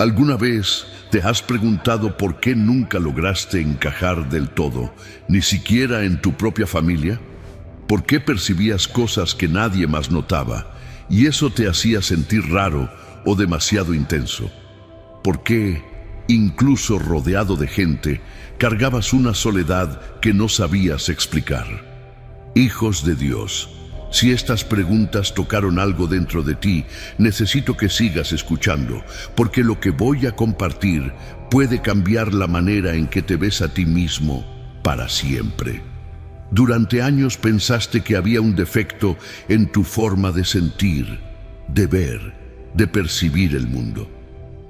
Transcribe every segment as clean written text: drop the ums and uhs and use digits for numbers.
¿Alguna vez te has preguntado por qué nunca lograste encajar del todo, ni siquiera en tu propia familia? ¿Por qué percibías cosas que nadie más notaba y eso te hacía sentir raro o demasiado intenso? ¿Por qué, incluso rodeado de gente, cargabas una soledad que no sabías explicar? Hijos de Dios, si estas preguntas tocaron algo dentro de ti, necesito que sigas escuchando, porque lo que voy a compartir puede cambiar la manera en que te ves a ti mismo para siempre. Durante años pensaste que había un defecto en tu forma de sentir, de ver, de percibir el mundo.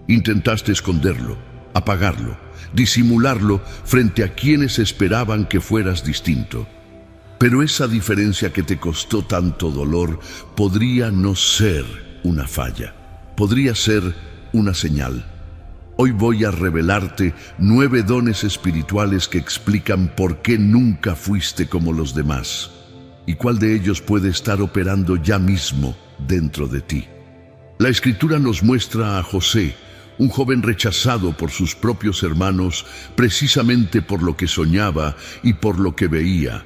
Intentaste esconderlo, apagarlo, disimularlo frente a quienes esperaban que fueras distinto. Pero esa diferencia que te costó tanto dolor podría no ser una falla, podría ser una señal. Hoy voy a revelarte 9 dones espirituales que explican por qué nunca fuiste como los demás y cuál de ellos puede estar operando ya mismo dentro de ti. La Escritura nos muestra a José, un joven rechazado por sus propios hermanos precisamente por lo que soñaba y por lo que veía.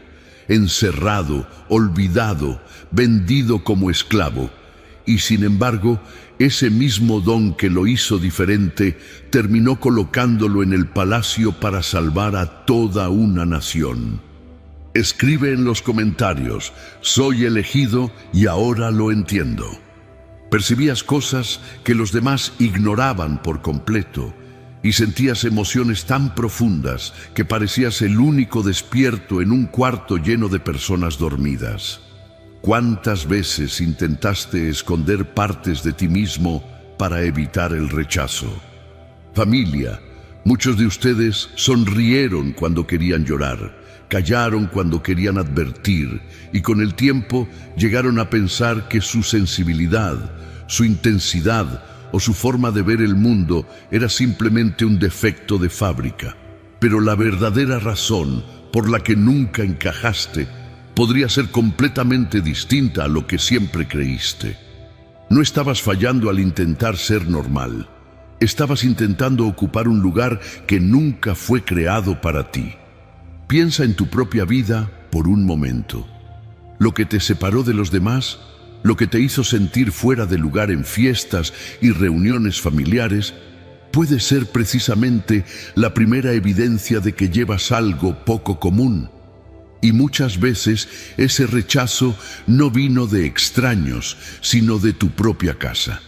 Encerrado, olvidado, vendido como esclavo. Y sin embargo, ese mismo don que lo hizo diferente terminó colocándolo en el palacio para salvar a toda una nación. Escribe en los comentarios: soy elegido y ahora lo entiendo. Percibías cosas que los demás ignoraban por completo y sentías emociones tan profundas que parecías el único despierto en un cuarto lleno de personas dormidas. ¿Cuántas veces intentaste esconder partes de ti mismo para evitar el rechazo? Familia, muchos de ustedes sonrieron cuando querían llorar, callaron cuando querían advertir y con el tiempo llegaron a pensar que su sensibilidad, su intensidad o su forma de ver el mundo era simplemente un defecto de fábrica. Pero la verdadera razón por la que nunca encajaste podría ser completamente distinta a lo que siempre creíste. No estabas fallando al intentar ser normal. Estabas intentando ocupar un lugar que nunca fue creado para ti. Piensa en tu propia vida por un momento. Lo que te separó de los demás, lo que te hizo sentir fuera de lugar en fiestas y reuniones familiares, puede ser precisamente la primera evidencia de que llevas algo poco común. Y muchas veces ese rechazo no vino de extraños, sino de tu propia casa.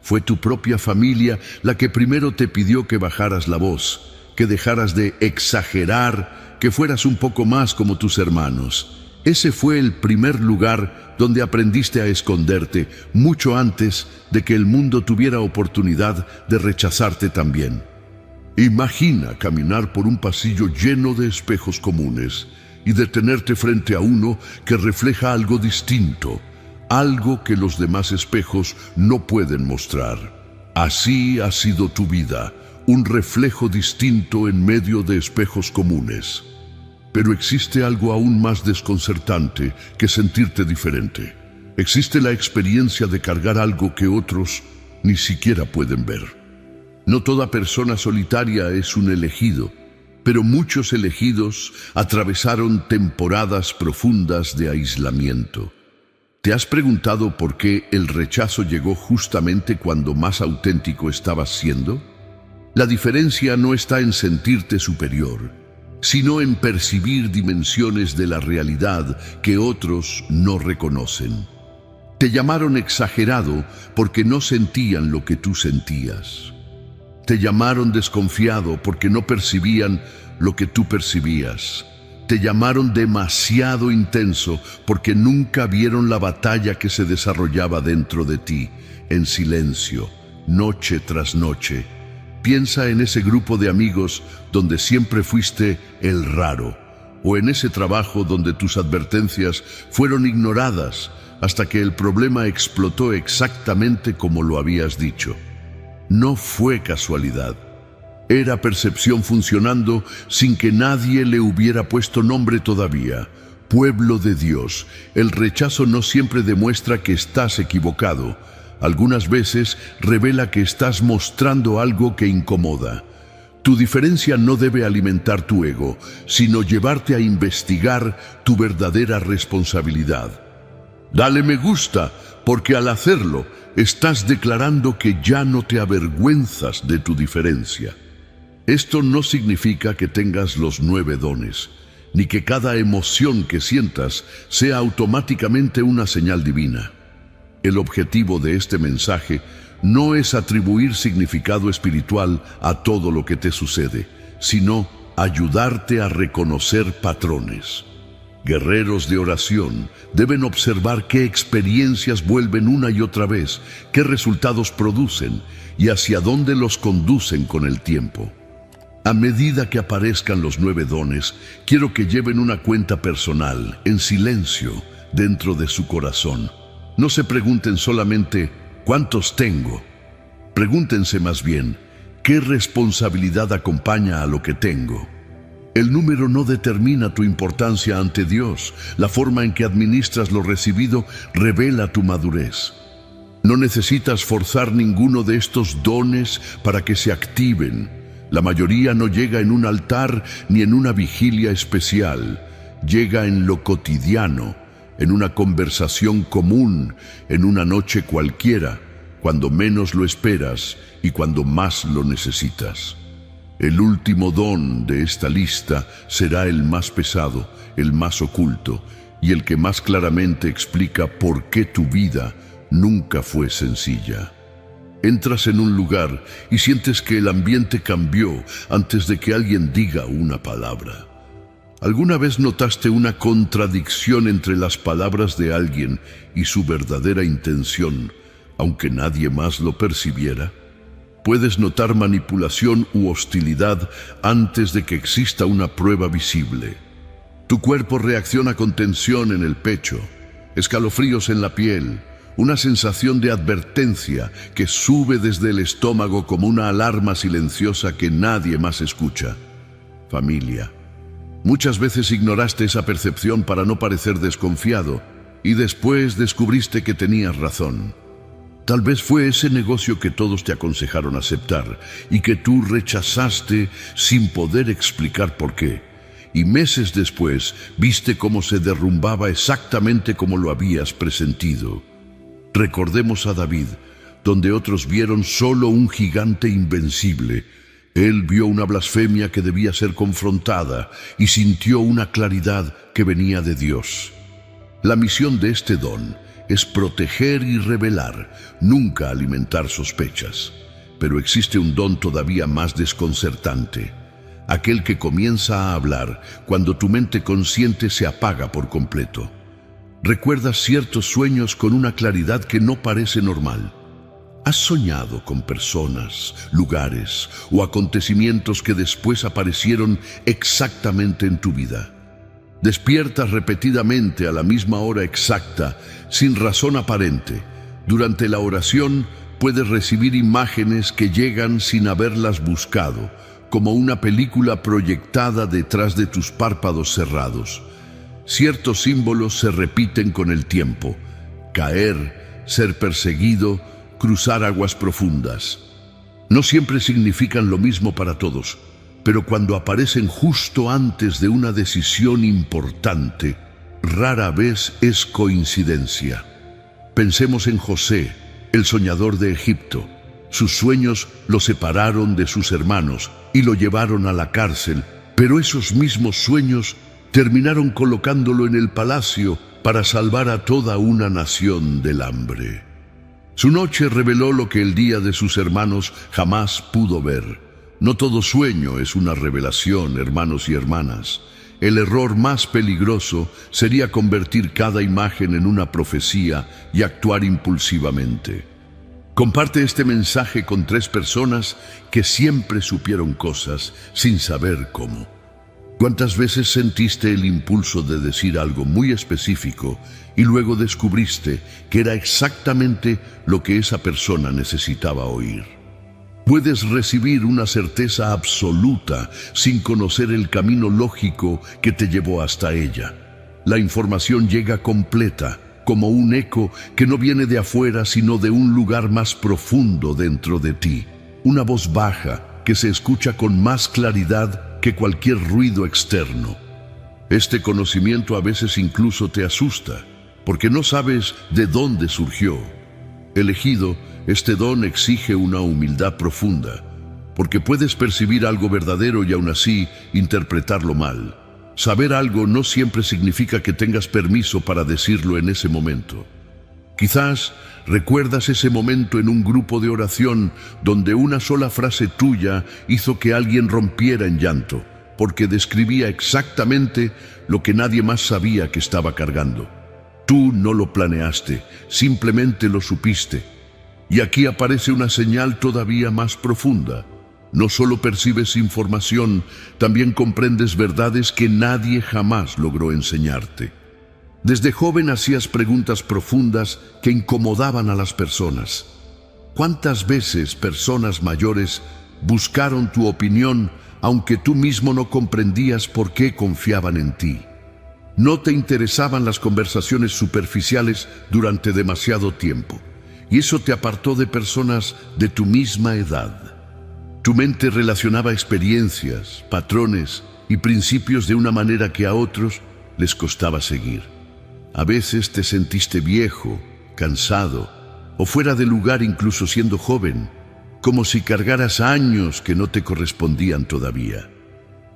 Fue tu propia familia la que primero te pidió que bajaras la voz, que dejaras de exagerar, que fueras un poco más como tus hermanos. Ese fue el primer lugar donde aprendiste a esconderte, mucho antes de que el mundo tuviera oportunidad de rechazarte también. Imagina caminar por un pasillo lleno de espejos comunes y detenerte frente a uno que refleja algo distinto, algo que los demás espejos no pueden mostrar. Así ha sido tu vida, un reflejo distinto en medio de espejos comunes. Pero existe algo aún más desconcertante que sentirte diferente. Existe la experiencia de cargar algo que otros ni siquiera pueden ver. No toda persona solitaria es un elegido, pero muchos elegidos atravesaron temporadas profundas de aislamiento. ¿Te has preguntado por qué el rechazo llegó justamente cuando más auténtico estabas siendo? La diferencia no está en sentirte superior, sino en percibir dimensiones de la realidad que otros no reconocen. Te llamaron exagerado porque no sentían lo que tú sentías. Te llamaron desconfiado porque no percibían lo que tú percibías. Te llamaron demasiado intenso porque nunca vieron la batalla que se desarrollaba dentro de ti, en silencio, noche tras noche. Piensa en ese grupo de amigos donde siempre fuiste el raro, o en ese trabajo donde tus advertencias fueron ignoradas hasta que el problema explotó exactamente como lo habías dicho. No fue casualidad. Era percepción funcionando sin que nadie le hubiera puesto nombre todavía. Pueblo de Dios, el rechazo no siempre demuestra que estás equivocado. Algunas veces revela que estás mostrando algo que incomoda. Tu diferencia no debe alimentar tu ego, sino llevarte a investigar tu verdadera responsabilidad. Dale me gusta, porque al hacerlo, estás declarando que ya no te avergüenzas de tu diferencia. Esto no significa que tengas los 9 dones, ni que cada emoción que sientas sea automáticamente una señal divina. El objetivo de este mensaje no es atribuir significado espiritual a todo lo que te sucede, sino ayudarte a reconocer patrones. Guerreros de oración deben observar qué experiencias vuelven una y otra vez, qué resultados producen y hacia dónde los conducen con el tiempo. A medida que aparezcan los 9 dones, quiero que lleven una cuenta personal, en silencio, dentro de su corazón. No se pregunten solamente, ¿cuántos tengo? Pregúntense más bien, ¿qué responsabilidad acompaña a lo que tengo? El número no determina tu importancia ante Dios. La forma en que administras lo recibido revela tu madurez. No necesitas forzar ninguno de estos dones para que se activen. La mayoría no llega en un altar ni en una vigilia especial. Llega en lo cotidiano, en una conversación común, en una noche cualquiera, cuando menos lo esperas y cuando más lo necesitas. El último don de esta lista será el más pesado, el más oculto y el que más claramente explica por qué tu vida nunca fue sencilla. Entras en un lugar y sientes que el ambiente cambió antes de que alguien diga una palabra. ¿Alguna vez notaste una contradicción entre las palabras de alguien y su verdadera intención, aunque nadie más lo percibiera? Puedes notar manipulación u hostilidad antes de que exista una prueba visible. Tu cuerpo reacciona con tensión en el pecho, escalofríos en la piel, una sensación de advertencia que sube desde el estómago como una alarma silenciosa que nadie más escucha. Familia. Muchas veces ignoraste esa percepción para no parecer desconfiado y después descubriste que tenías razón. Tal vez fue ese negocio que todos te aconsejaron aceptar y que tú rechazaste sin poder explicar por qué. Y meses después viste cómo se derrumbaba exactamente como lo habías presentido. Recordemos a David, donde otros vieron solo un gigante invencible. Él vio una blasfemia que debía ser confrontada y sintió una claridad que venía de Dios. La misión de este don es proteger y revelar, nunca alimentar sospechas. Pero existe un don todavía más desconcertante, aquel que comienza a hablar cuando tu mente consciente se apaga por completo. Recuerdas ciertos sueños con una claridad que no parece normal. ¿Has soñado con personas, lugares o acontecimientos que después aparecieron exactamente en tu vida? Despiertas repetidamente a la misma hora exacta, sin razón aparente. Durante la oración puedes recibir imágenes que llegan sin haberlas buscado, como una película proyectada detrás de tus párpados cerrados. Ciertos símbolos se repiten con el tiempo: caer, ser perseguido, cruzar aguas profundas. No siempre significan lo mismo para todos, pero cuando aparecen justo antes de una decisión importante, rara vez es coincidencia. Pensemos en José, el soñador de Egipto. Sus sueños lo separaron de sus hermanos y lo llevaron a la cárcel, pero esos mismos sueños terminaron colocándolo en el palacio para salvar a toda una nación del hambre. Su noche reveló lo que el día de sus hermanos jamás pudo ver. No todo sueño es una revelación, hermanos y hermanas. El error más peligroso sería convertir cada imagen en una profecía y actuar impulsivamente. Comparte este mensaje con 3 personas que siempre supieron cosas sin saber cómo. ¿Cuántas veces sentiste el impulso de decir algo muy específico y luego descubriste que era exactamente lo que esa persona necesitaba oír? Puedes recibir una certeza absoluta sin conocer el camino lógico que te llevó hasta ella. La información llega completa, como un eco que no viene de afuera, sino de un lugar más profundo dentro de ti. Una voz baja que se escucha con más claridad que cualquier ruido externo. Este conocimiento a veces incluso te asusta, porque no sabes de dónde surgió. Elegido, este don exige una humildad profunda, porque puedes percibir algo verdadero y aún así interpretarlo mal. Saber algo no siempre significa que tengas permiso para decirlo en ese momento. Quizás recuerdas ese momento en un grupo de oración donde una sola frase tuya hizo que alguien rompiera en llanto, porque describía exactamente lo que nadie más sabía que estaba cargando. Tú no lo planeaste, simplemente lo supiste. Y aquí aparece una señal todavía más profunda. No solo percibes información, también comprendes verdades que nadie jamás logró enseñarte. Desde joven hacías preguntas profundas que incomodaban a las personas. ¿Cuántas veces personas mayores buscaron tu opinión, aunque tú mismo no comprendías por qué confiaban en ti? No te interesaban las conversaciones superficiales durante demasiado tiempo, y eso te apartó de personas de tu misma edad. Tu mente relacionaba experiencias, patrones y principios de una manera que a otros les costaba seguir. A veces te sentiste viejo, cansado o fuera de lugar incluso siendo joven, como si cargaras años que no te correspondían todavía.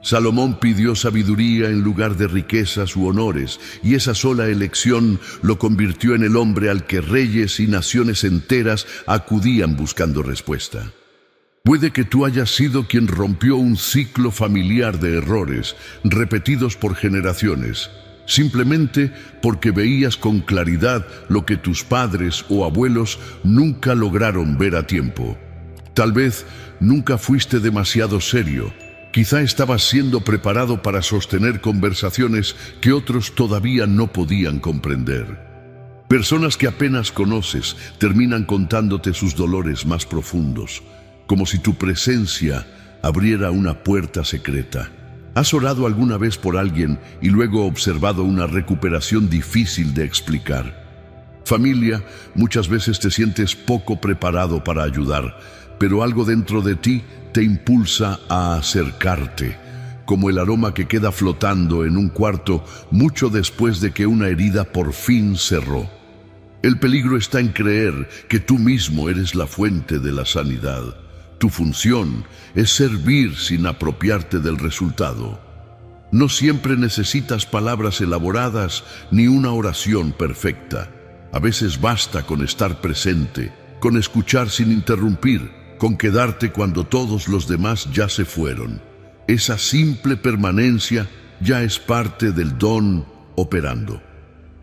Salomón pidió sabiduría en lugar de riquezas u honores, y esa sola elección lo convirtió en el hombre al que reyes y naciones enteras acudían buscando respuesta. Puede que tú hayas sido quien rompió un ciclo familiar de errores, repetidos por generaciones, simplemente porque veías con claridad lo que tus padres o abuelos nunca lograron ver a tiempo. Tal vez nunca fuiste demasiado serio. Quizá estabas siendo preparado para sostener conversaciones que otros todavía no podían comprender. Personas que apenas conoces terminan contándote sus dolores más profundos, como si tu presencia abriera una puerta secreta. ¿Has orado alguna vez por alguien y luego observado una recuperación difícil de explicar? Familia, muchas veces te sientes poco preparado para ayudar, pero algo dentro de ti te impulsa a acercarte, como el aroma que queda flotando en un cuarto mucho después de que una herida por fin cerró. El peligro está en creer que tú mismo eres la fuente de la sanidad. Tu función es servir sin apropiarte del resultado. No siempre necesitas palabras elaboradas ni una oración perfecta. A veces basta con estar presente, con escuchar sin interrumpir, con quedarte cuando todos los demás ya se fueron. Esa simple permanencia ya es parte del don operando.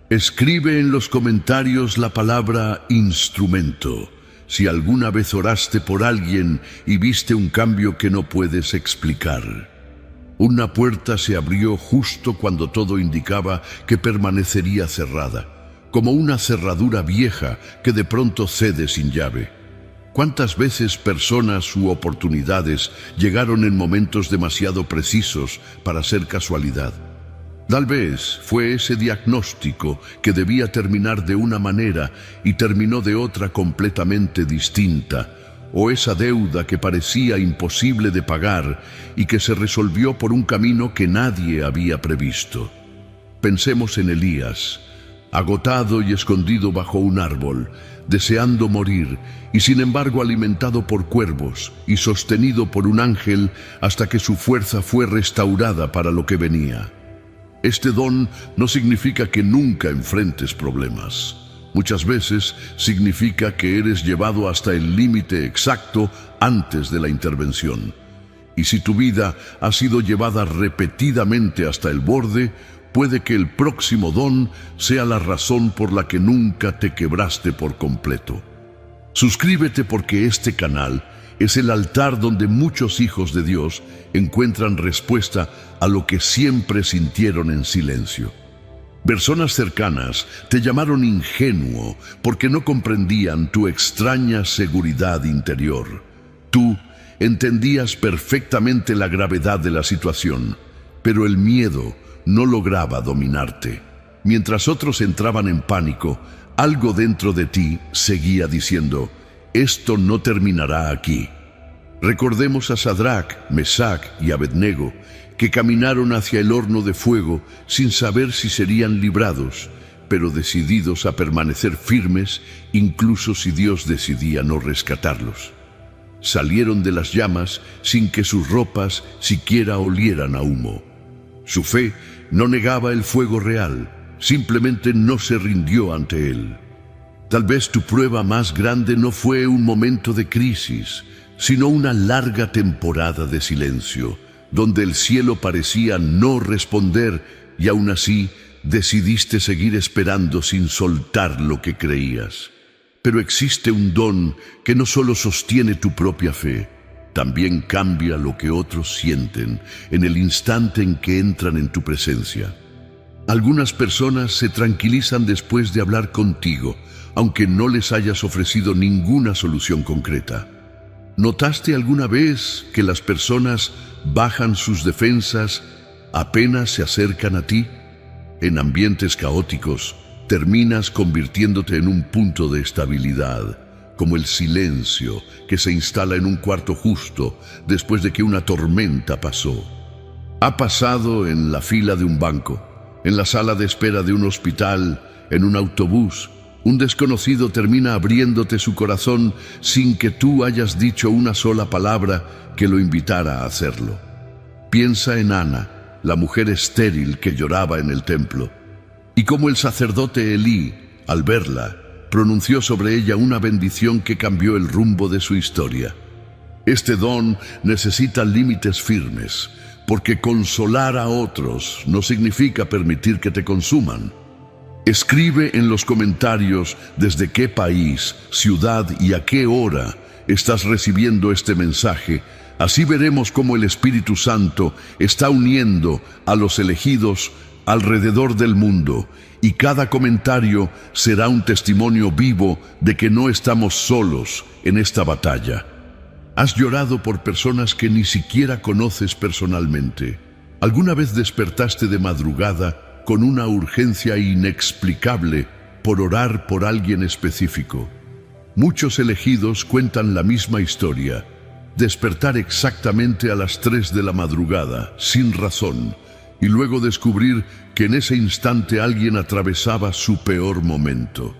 Escribe en los comentarios la palabra instrumento. Si alguna vez oraste por alguien y viste un cambio que no puedes explicar. Una puerta se abrió justo cuando todo indicaba que permanecería cerrada, como una cerradura vieja que de pronto cede sin llave. ¿Cuántas veces personas u oportunidades llegaron en momentos demasiado precisos para ser casualidad? Tal vez fue ese diagnóstico que debía terminar de una manera y terminó de otra completamente distinta, o esa deuda que parecía imposible de pagar y que se resolvió por un camino que nadie había previsto. Pensemos en Elías, agotado y escondido bajo un árbol, deseando morir, y sin embargo alimentado por cuervos y sostenido por un ángel hasta que su fuerza fue restaurada para lo que venía. Este don no significa que nunca enfrentes problemas. Muchas veces significa que eres llevado hasta el límite exacto antes de la intervención. Y si tu vida ha sido llevada repetidamente hasta el borde, puede que el próximo don sea la razón por la que nunca te quebraste por completo. Suscríbete porque este canal es el altar donde muchos hijos de Dios encuentran respuesta a lo que siempre sintieron en silencio. Personas cercanas te llamaron ingenuo porque no comprendían tu extraña seguridad interior. Tú entendías perfectamente la gravedad de la situación, pero el miedo no lograba dominarte. Mientras otros entraban en pánico, algo dentro de ti seguía diciendo: esto no terminará aquí. Recordemos a Sadrac, Mesac y Abednego, que caminaron hacia el horno de fuego sin saber si serían librados, pero decididos a permanecer firmes, incluso si Dios decidía no rescatarlos. Salieron de las llamas sin que sus ropas siquiera olieran a humo. Su fe no negaba el fuego real, simplemente no se rindió ante él. Tal vez tu prueba más grande no fue un momento de crisis, sino una larga temporada de silencio, donde el cielo parecía no responder y aún así decidiste seguir esperando sin soltar lo que creías. Pero existe un don que no solo sostiene tu propia fe, también cambia lo que otros sienten en el instante en que entran en tu presencia. Algunas personas se tranquilizan después de hablar contigo, aunque no les hayas ofrecido ninguna solución concreta. ¿Notaste alguna vez que las personas bajan sus defensas apenas se acercan a ti? En ambientes caóticos, terminas convirtiéndote en un punto de estabilidad, como el silencio que se instala en un cuarto justo después de que una tormenta pasó. Ha pasado en la fila de un banco, en la sala de espera de un hospital, en un autobús. Un desconocido termina abriéndote su corazón sin que tú hayas dicho una sola palabra que lo invitara a hacerlo. Piensa en Ana, la mujer estéril que lloraba en el templo, y cómo el sacerdote Elí, al verla, pronunció sobre ella una bendición que cambió el rumbo de su historia. Este don necesita límites firmes, porque consolar a otros no significa permitir que te consuman. Escribe en los comentarios desde qué país, ciudad y a qué hora estás recibiendo este mensaje. Así veremos cómo el Espíritu Santo está uniendo a los elegidos alrededor del mundo, y cada comentario será un testimonio vivo de que no estamos solos en esta batalla. ¿Has llorado por personas que ni siquiera conoces personalmente? ¿Alguna vez despertaste de madrugada con una urgencia inexplicable por orar por alguien específico? Muchos elegidos cuentan la misma historia: despertar exactamente a las 3 de la madrugada, sin razón, y luego descubrir que en ese instante alguien atravesaba su peor momento.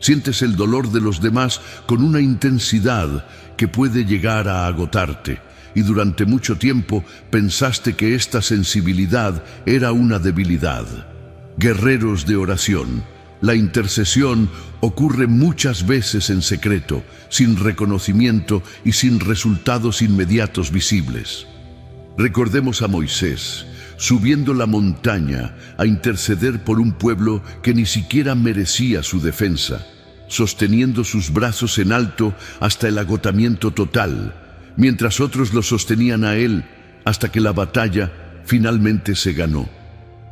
Sientes el dolor de los demás con una intensidad que puede llegar a agotarte, y durante mucho tiempo pensaste que esta sensibilidad era una debilidad. Guerreros de oración, la intercesión ocurre muchas veces en secreto, sin reconocimiento y sin resultados inmediatos visibles. Recordemos a Moisés, subiendo la montaña a interceder por un pueblo que ni siquiera merecía su defensa, sosteniendo sus brazos en alto hasta el agotamiento total, mientras otros lo sostenían a él hasta que la batalla finalmente se ganó.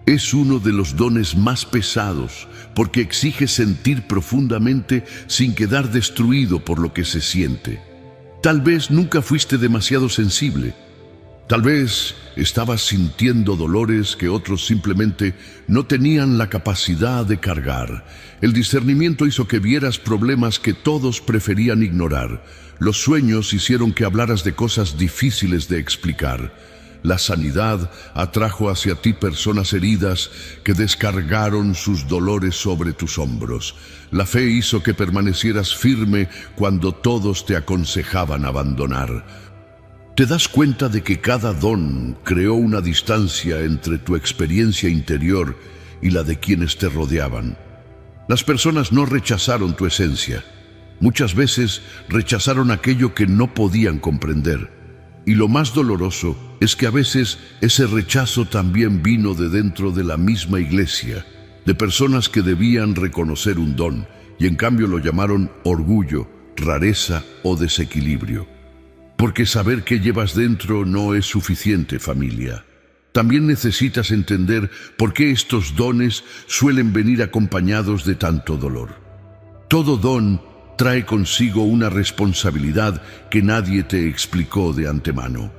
Es uno de los dones más pesados porque exige sentir profundamente sin quedar destruido por lo que se siente. Tal vez nunca fuiste demasiado sensible. Tal vez estabas sintiendo dolores que otros simplemente no tenían la capacidad de cargar. El discernimiento hizo que vieras problemas que todos preferían ignorar. Los sueños hicieron que hablaras de cosas difíciles de explicar. La sanidad atrajo hacia ti personas heridas que descargaron sus dolores sobre tus hombros. La fe hizo que permanecieras firme cuando todos te aconsejaban abandonar. ¿Te das cuenta de que cada don creó una distancia entre tu experiencia interior y la de quienes te rodeaban? Las personas no rechazaron tu esencia. Muchas veces rechazaron aquello que no podían comprender. Y lo más doloroso es que a veces ese rechazo también vino de dentro de la misma iglesia, de personas que debían reconocer un don, y en cambio lo llamaron orgullo, rareza o desequilibrio. Porque saber qué llevas dentro no es suficiente, familia. También necesitas entender por qué estos dones suelen venir acompañados de tanto dolor. Todo don trae consigo una responsabilidad que nadie te explicó de antemano.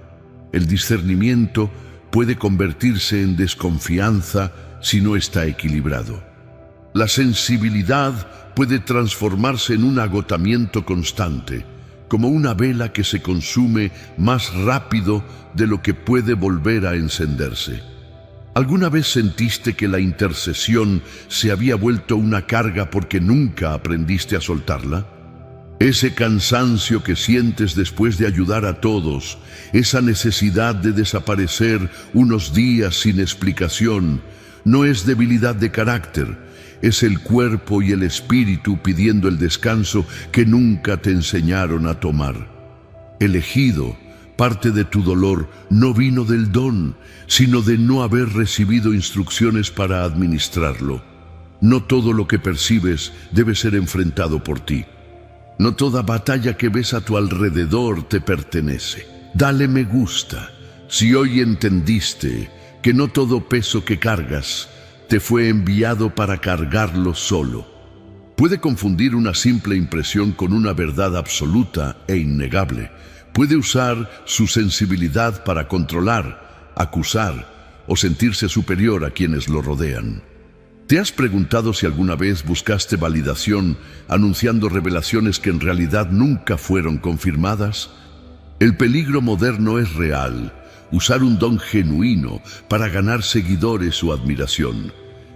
El discernimiento puede convertirse en desconfianza si no está equilibrado. La sensibilidad puede transformarse en un agotamiento constante, como una vela que se consume más rápido de lo que puede volver a encenderse. ¿Alguna vez sentiste que la intercesión se había vuelto una carga porque nunca aprendiste a soltarla? Ese cansancio que sientes después de ayudar a todos, esa necesidad de desaparecer unos días sin explicación, no es debilidad de carácter, es el cuerpo y el espíritu pidiendo el descanso que nunca te enseñaron a tomar. Elegido, parte de tu dolor no vino del don, sino de no haber recibido instrucciones para administrarlo. No todo lo que percibes debe ser enfrentado por ti. No toda batalla que ves a tu alrededor te pertenece. Dale me gusta si hoy entendiste que no todo peso que cargas te fue enviado para cargarlo solo. Puede confundir una simple impresión con una verdad absoluta e innegable. Puede usar su sensibilidad para controlar, acusar o sentirse superior a quienes lo rodean. ¿Te has preguntado si alguna vez buscaste validación anunciando revelaciones que en realidad nunca fueron confirmadas? El peligro moderno es real, usar un don genuino para ganar seguidores o admiración,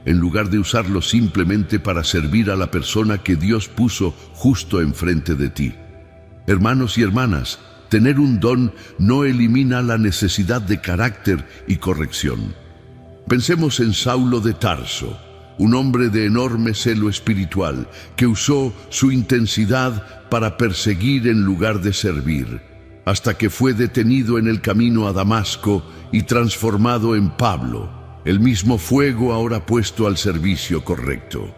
en lugar de usarlo simplemente para servir a la persona que Dios puso justo enfrente de ti. Hermanos y hermanas, tener un don no elimina la necesidad de carácter y corrección. Pensemos en Saulo de Tarso, un hombre de enorme celo espiritual que usó su intensidad para perseguir en lugar de servir, hasta que fue detenido en el camino a Damasco y transformado en Pablo, el mismo fuego ahora puesto al servicio correcto.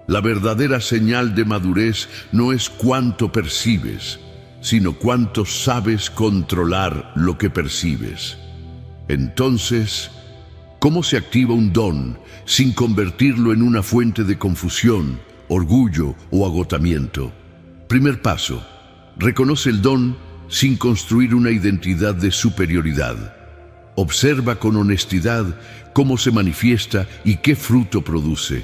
La verdadera señal de madurez no es cuánto percibes, sino cuánto sabes controlar lo que percibes. Entonces, ¿cómo se activa un don sin convertirlo en una fuente de confusión, orgullo o agotamiento? Primer paso: reconoce el don sin construir una identidad de superioridad. Observa con honestidad cómo se manifiesta y qué fruto produce.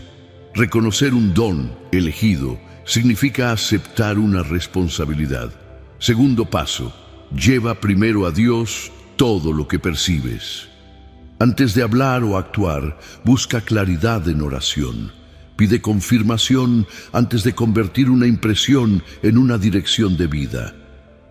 Reconocer un don elegido significa aceptar una responsabilidad. Segundo paso: lleva primero a Dios todo lo que percibes. Antes de hablar o actuar, busca claridad en oración. Pide confirmación antes de convertir una impresión en una dirección de vida.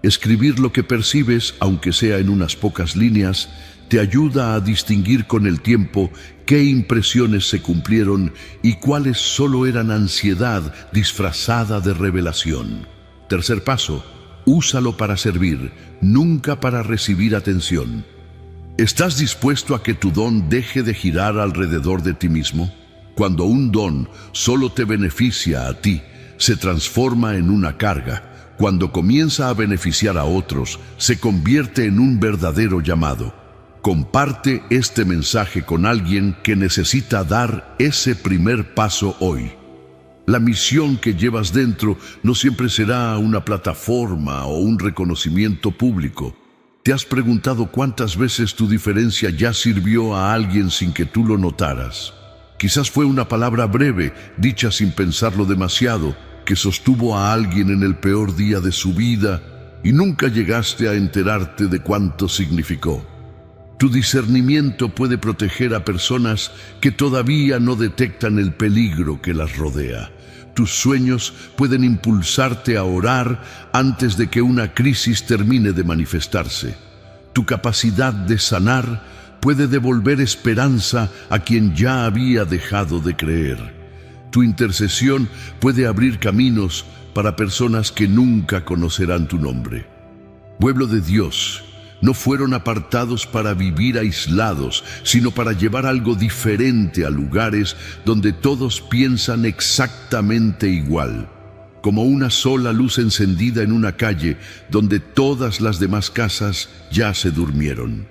Escribir lo que percibes, aunque sea en unas pocas líneas, te ayuda a distinguir con el tiempo qué impresiones se cumplieron y cuáles solo eran ansiedad disfrazada de revelación. Tercer paso: úsalo para servir, nunca para recibir atención. ¿Estás dispuesto a que tu don deje de girar alrededor de ti mismo? Cuando un don solo te beneficia a ti, se transforma en una carga. Cuando comienza a beneficiar a otros, se convierte en un verdadero llamado. Comparte este mensaje con alguien que necesita dar ese primer paso hoy. La misión que llevas dentro no siempre será una plataforma o un reconocimiento público. ¿Te has preguntado cuántas veces tu diferencia ya sirvió a alguien sin que tú lo notaras? Quizás fue una palabra breve, dicha sin pensarlo demasiado, que sostuvo a alguien en el peor día de su vida y nunca llegaste a enterarte de cuánto significó. Tu discernimiento puede proteger a personas que todavía no detectan el peligro que las rodea. Tus sueños pueden impulsarte a orar antes de que una crisis termine de manifestarse. Tu capacidad de sanar puede devolver esperanza a quien ya había dejado de creer. Tu intercesión puede abrir caminos para personas que nunca conocerán tu nombre. Pueblo de Dios, no fueron apartados para vivir aislados, sino para llevar algo diferente a lugares donde todos piensan exactamente igual, como una sola luz encendida en una calle donde todas las demás casas ya se durmieron.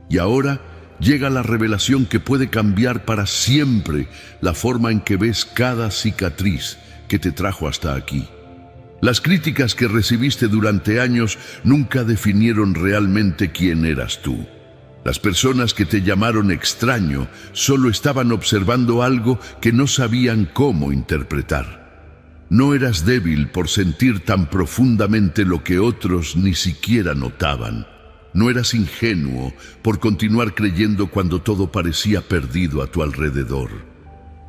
Y ahora llega la revelación que puede cambiar para siempre la forma en que ves cada cicatriz que te trajo hasta aquí. Las críticas que recibiste durante años nunca definieron realmente quién eras tú. Las personas que te llamaron extraño solo estaban observando algo que no sabían cómo interpretar. No eras débil por sentir tan profundamente lo que otros ni siquiera notaban. No eras ingenuo por continuar creyendo cuando todo parecía perdido a tu alrededor.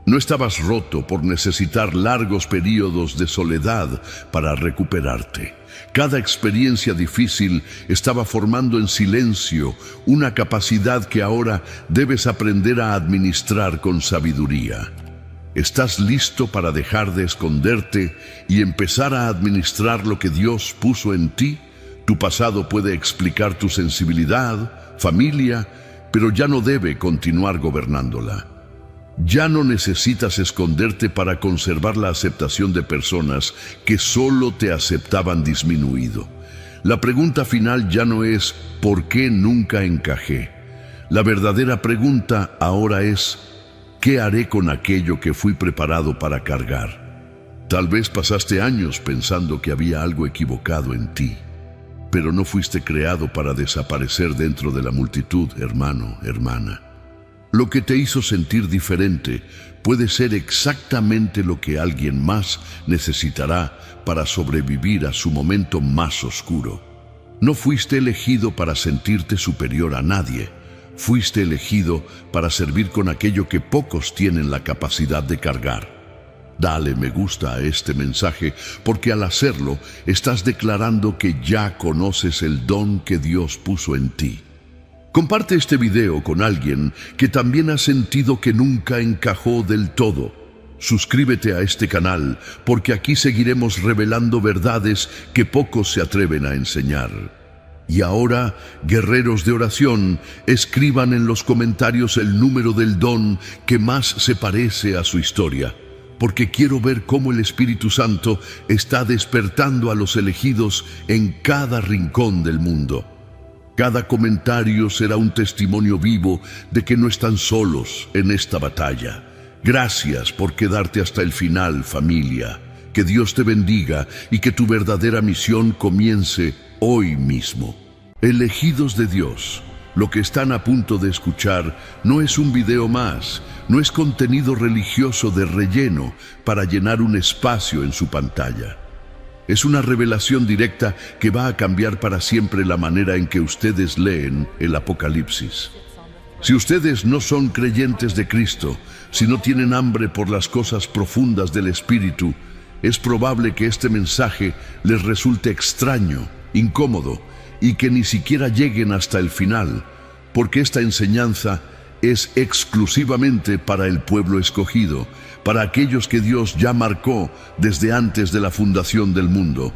No estabas roto por necesitar largos periodos de soledad para recuperarte. Cada experiencia difícil estaba formando en silencio una capacidad que ahora debes aprender a administrar con sabiduría. ¿Estás listo para dejar de esconderte y empezar a administrar lo que Dios puso en ti? Tu pasado puede explicar tu sensibilidad, familia, pero ya no debe continuar gobernándola. Ya no necesitas esconderte para conservar la aceptación de personas que solo te aceptaban disminuido. La pregunta final ya no es ¿por qué nunca encajé? La verdadera pregunta ahora es ¿qué haré con aquello que fui preparado para cargar? Tal vez pasaste años pensando que había algo equivocado en ti, pero no fuiste creado para desaparecer dentro de la multitud, hermano, hermana. Lo que te hizo sentir diferente puede ser exactamente lo que alguien más necesitará para sobrevivir a su momento más oscuro. No fuiste elegido para sentirte superior a nadie. Fuiste elegido para servir con aquello que pocos tienen la capacidad de cargar. Dale me gusta a este mensaje, porque al hacerlo estás declarando que ya conoces el don que Dios puso en ti. Comparte este video con alguien que también ha sentido que nunca encajó del todo. Suscríbete a este canal, porque aquí seguiremos revelando verdades que pocos se atreven a enseñar. Y ahora, guerreros de oración, escriban en los comentarios el número del don que más se parece a su historia, porque quiero ver cómo el Espíritu Santo está despertando a los elegidos en cada rincón del mundo. Cada comentario será un testimonio vivo de que no están solos en esta batalla. Gracias por quedarte hasta el final, familia. Que Dios te bendiga y que tu verdadera misión comience hoy mismo. Elegidos de Dios, lo que están a punto de escuchar no es un video más, no es contenido religioso de relleno para llenar un espacio en su pantalla. Es una revelación directa que va a cambiar para siempre la manera en que ustedes leen el Apocalipsis. Si ustedes no son creyentes de Cristo, si no tienen hambre por las cosas profundas del Espíritu, es probable que este mensaje les resulte extraño, incómodo, y que ni siquiera lleguen hasta el final, porque esta enseñanza es exclusivamente para el pueblo escogido, para aquellos que Dios ya marcó desde antes de la fundación del mundo.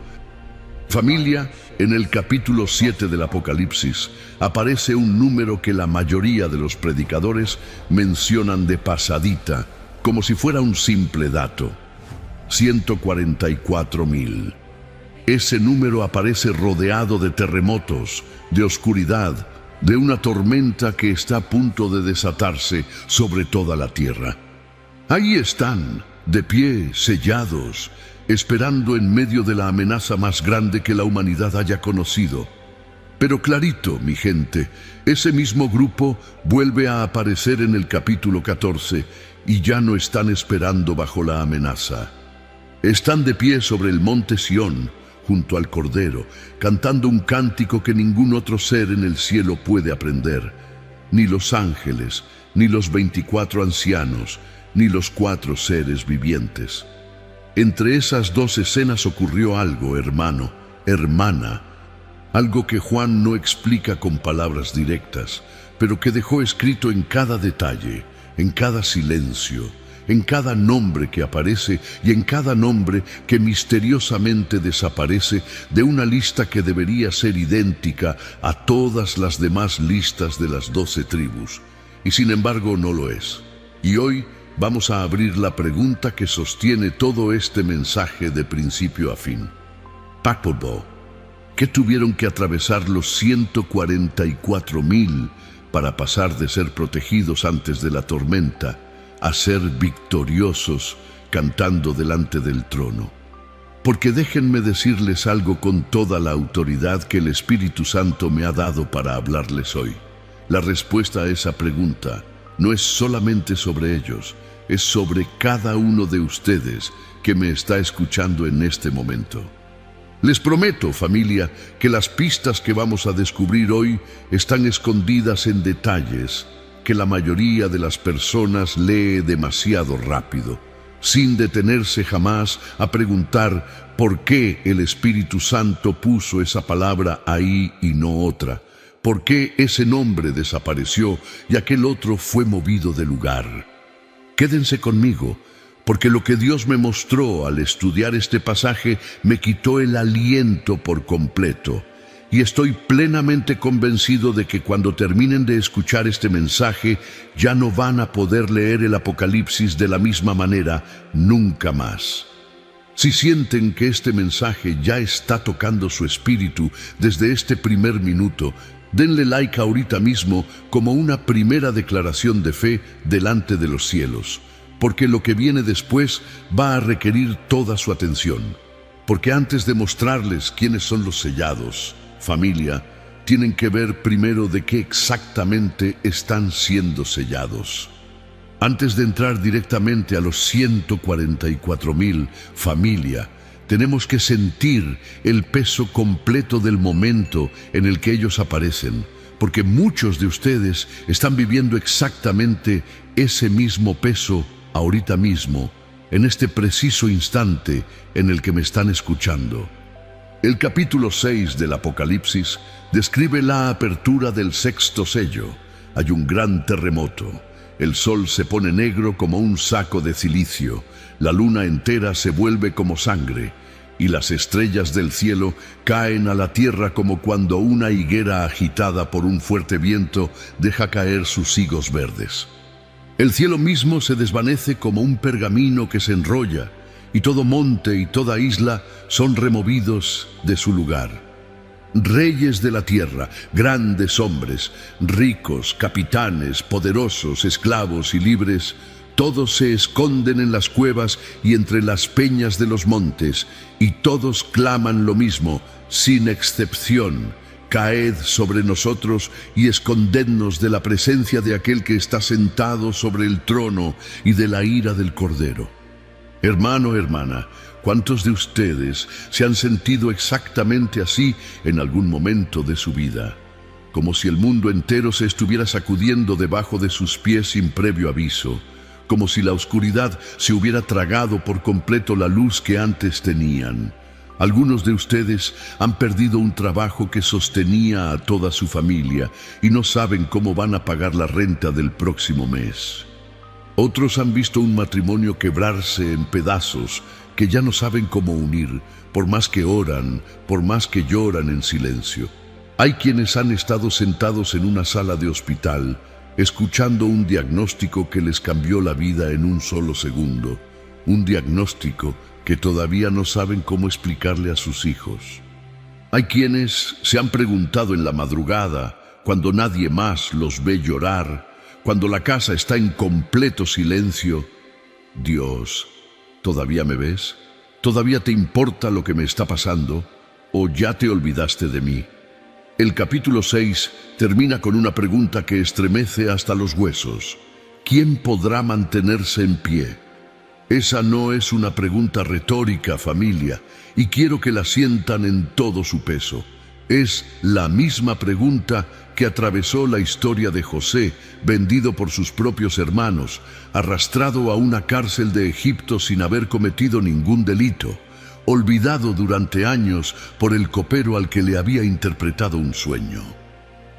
Familia, en el capítulo 7 del Apocalipsis aparece un número que la mayoría de los predicadores mencionan de pasadita, como si fuera un simple dato: 144,000. Ese número aparece rodeado de terremotos, de oscuridad, de una tormenta que está a punto de desatarse sobre toda la tierra. Ahí están, de pie, sellados, esperando en medio de la amenaza más grande que la humanidad haya conocido. Pero clarito, mi gente, ese mismo grupo vuelve a aparecer en el capítulo 14 y ya no están esperando bajo la amenaza. Están de pie sobre el monte Sión, junto al Cordero, cantando un cántico que ningún otro ser en el cielo puede aprender, ni los ángeles, ni los 24 ancianos, ni los 4 seres vivientes. Entre esas 2 escenas ocurrió algo, hermano, hermana, algo que Juan no explica con palabras directas, pero que dejó escrito en cada detalle, en cada silencio, en cada nombre que aparece y en cada nombre que misteriosamente desaparece de una lista que debería ser idéntica a todas las demás listas de las 12 tribus, y sin embargo no lo es. Y hoy vamos a abrir la pregunta que sostiene todo este mensaje de principio a fin. Papobo, ¿qué tuvieron que atravesar los 144,000 para pasar de ser protegidos antes de la tormenta a ser victoriosos cantando delante del trono? Porque déjenme decirles algo con toda la autoridad que el Espíritu Santo me ha dado para hablarles hoy. La respuesta a esa pregunta no es solamente sobre ellos, es sobre cada uno de ustedes que me está escuchando en este momento. Les prometo, familia, que las pistas que vamos a descubrir hoy están escondidas en detalles que la mayoría de las personas lee demasiado rápido, sin detenerse jamás a preguntar por qué el Espíritu Santo puso esa palabra ahí y no otra, por qué ese nombre desapareció y aquel otro fue movido de lugar. Quédense conmigo, porque lo que Dios me mostró al estudiar este pasaje me quitó el aliento por completo. Y estoy plenamente convencido de que cuando terminen de escuchar este mensaje, ya no van a poder leer el Apocalipsis de la misma manera nunca más. Si sienten que este mensaje ya está tocando su espíritu desde este primer minuto, denle like ahorita mismo como una primera declaración de fe delante de los cielos, porque lo que viene después va a requerir toda su atención. Porque antes de mostrarles quiénes son los sellados, familia, tienen que ver primero de qué exactamente están siendo sellados. Antes de entrar directamente a los 144,000, familia, tenemos que sentir el peso completo del momento en el que ellos aparecen, porque muchos de ustedes están viviendo exactamente ese mismo peso ahorita mismo, en este preciso instante en el que me están escuchando. El capítulo 6 del Apocalipsis describe la apertura del sexto sello. Hay un gran terremoto. El sol se pone negro como un saco de cilicio, la luna entera se vuelve como sangre, y las estrellas del cielo caen a la tierra como cuando una higuera agitada por un fuerte viento deja caer sus higos verdes. El cielo mismo se desvanece como un pergamino que se enrolla, y todo monte y toda isla son removidos de su lugar. Reyes de la tierra, grandes hombres, ricos, capitanes, poderosos, esclavos y libres, todos se esconden en las cuevas y entre las peñas de los montes, y todos claman lo mismo, sin excepción: caed sobre nosotros y escondednos de la presencia de aquel que está sentado sobre el trono y de la ira del Cordero. Hermano, hermana, ¿cuántos de ustedes se han sentido exactamente así en algún momento de su vida? Como si el mundo entero se estuviera sacudiendo debajo de sus pies sin previo aviso, como si la oscuridad se hubiera tragado por completo la luz que antes tenían. Algunos de ustedes han perdido un trabajo que sostenía a toda su familia y no saben cómo van a pagar la renta del próximo mes. Otros han visto un matrimonio quebrarse en pedazos que ya no saben cómo unir, por más que oran, por más que lloran en silencio. Hay quienes han estado sentados en una sala de hospital, escuchando un diagnóstico que les cambió la vida en un solo segundo, un diagnóstico que todavía no saben cómo explicarle a sus hijos. Hay quienes se han preguntado en la madrugada, cuando nadie más los ve llorar, cuando la casa está en completo silencio: Dios, ¿todavía me ves? ¿Todavía te importa lo que me está pasando? ¿O ya te olvidaste de mí? El capítulo 6 termina con una pregunta que estremece hasta los huesos. ¿Quién podrá mantenerse en pie? Esa no es una pregunta retórica, familia, y quiero que la sientan en todo su peso. Es la misma pregunta que atravesó la historia de José, vendido por sus propios hermanos, arrastrado a una cárcel de Egipto sin haber cometido ningún delito, olvidado durante años por el copero al que le había interpretado un sueño.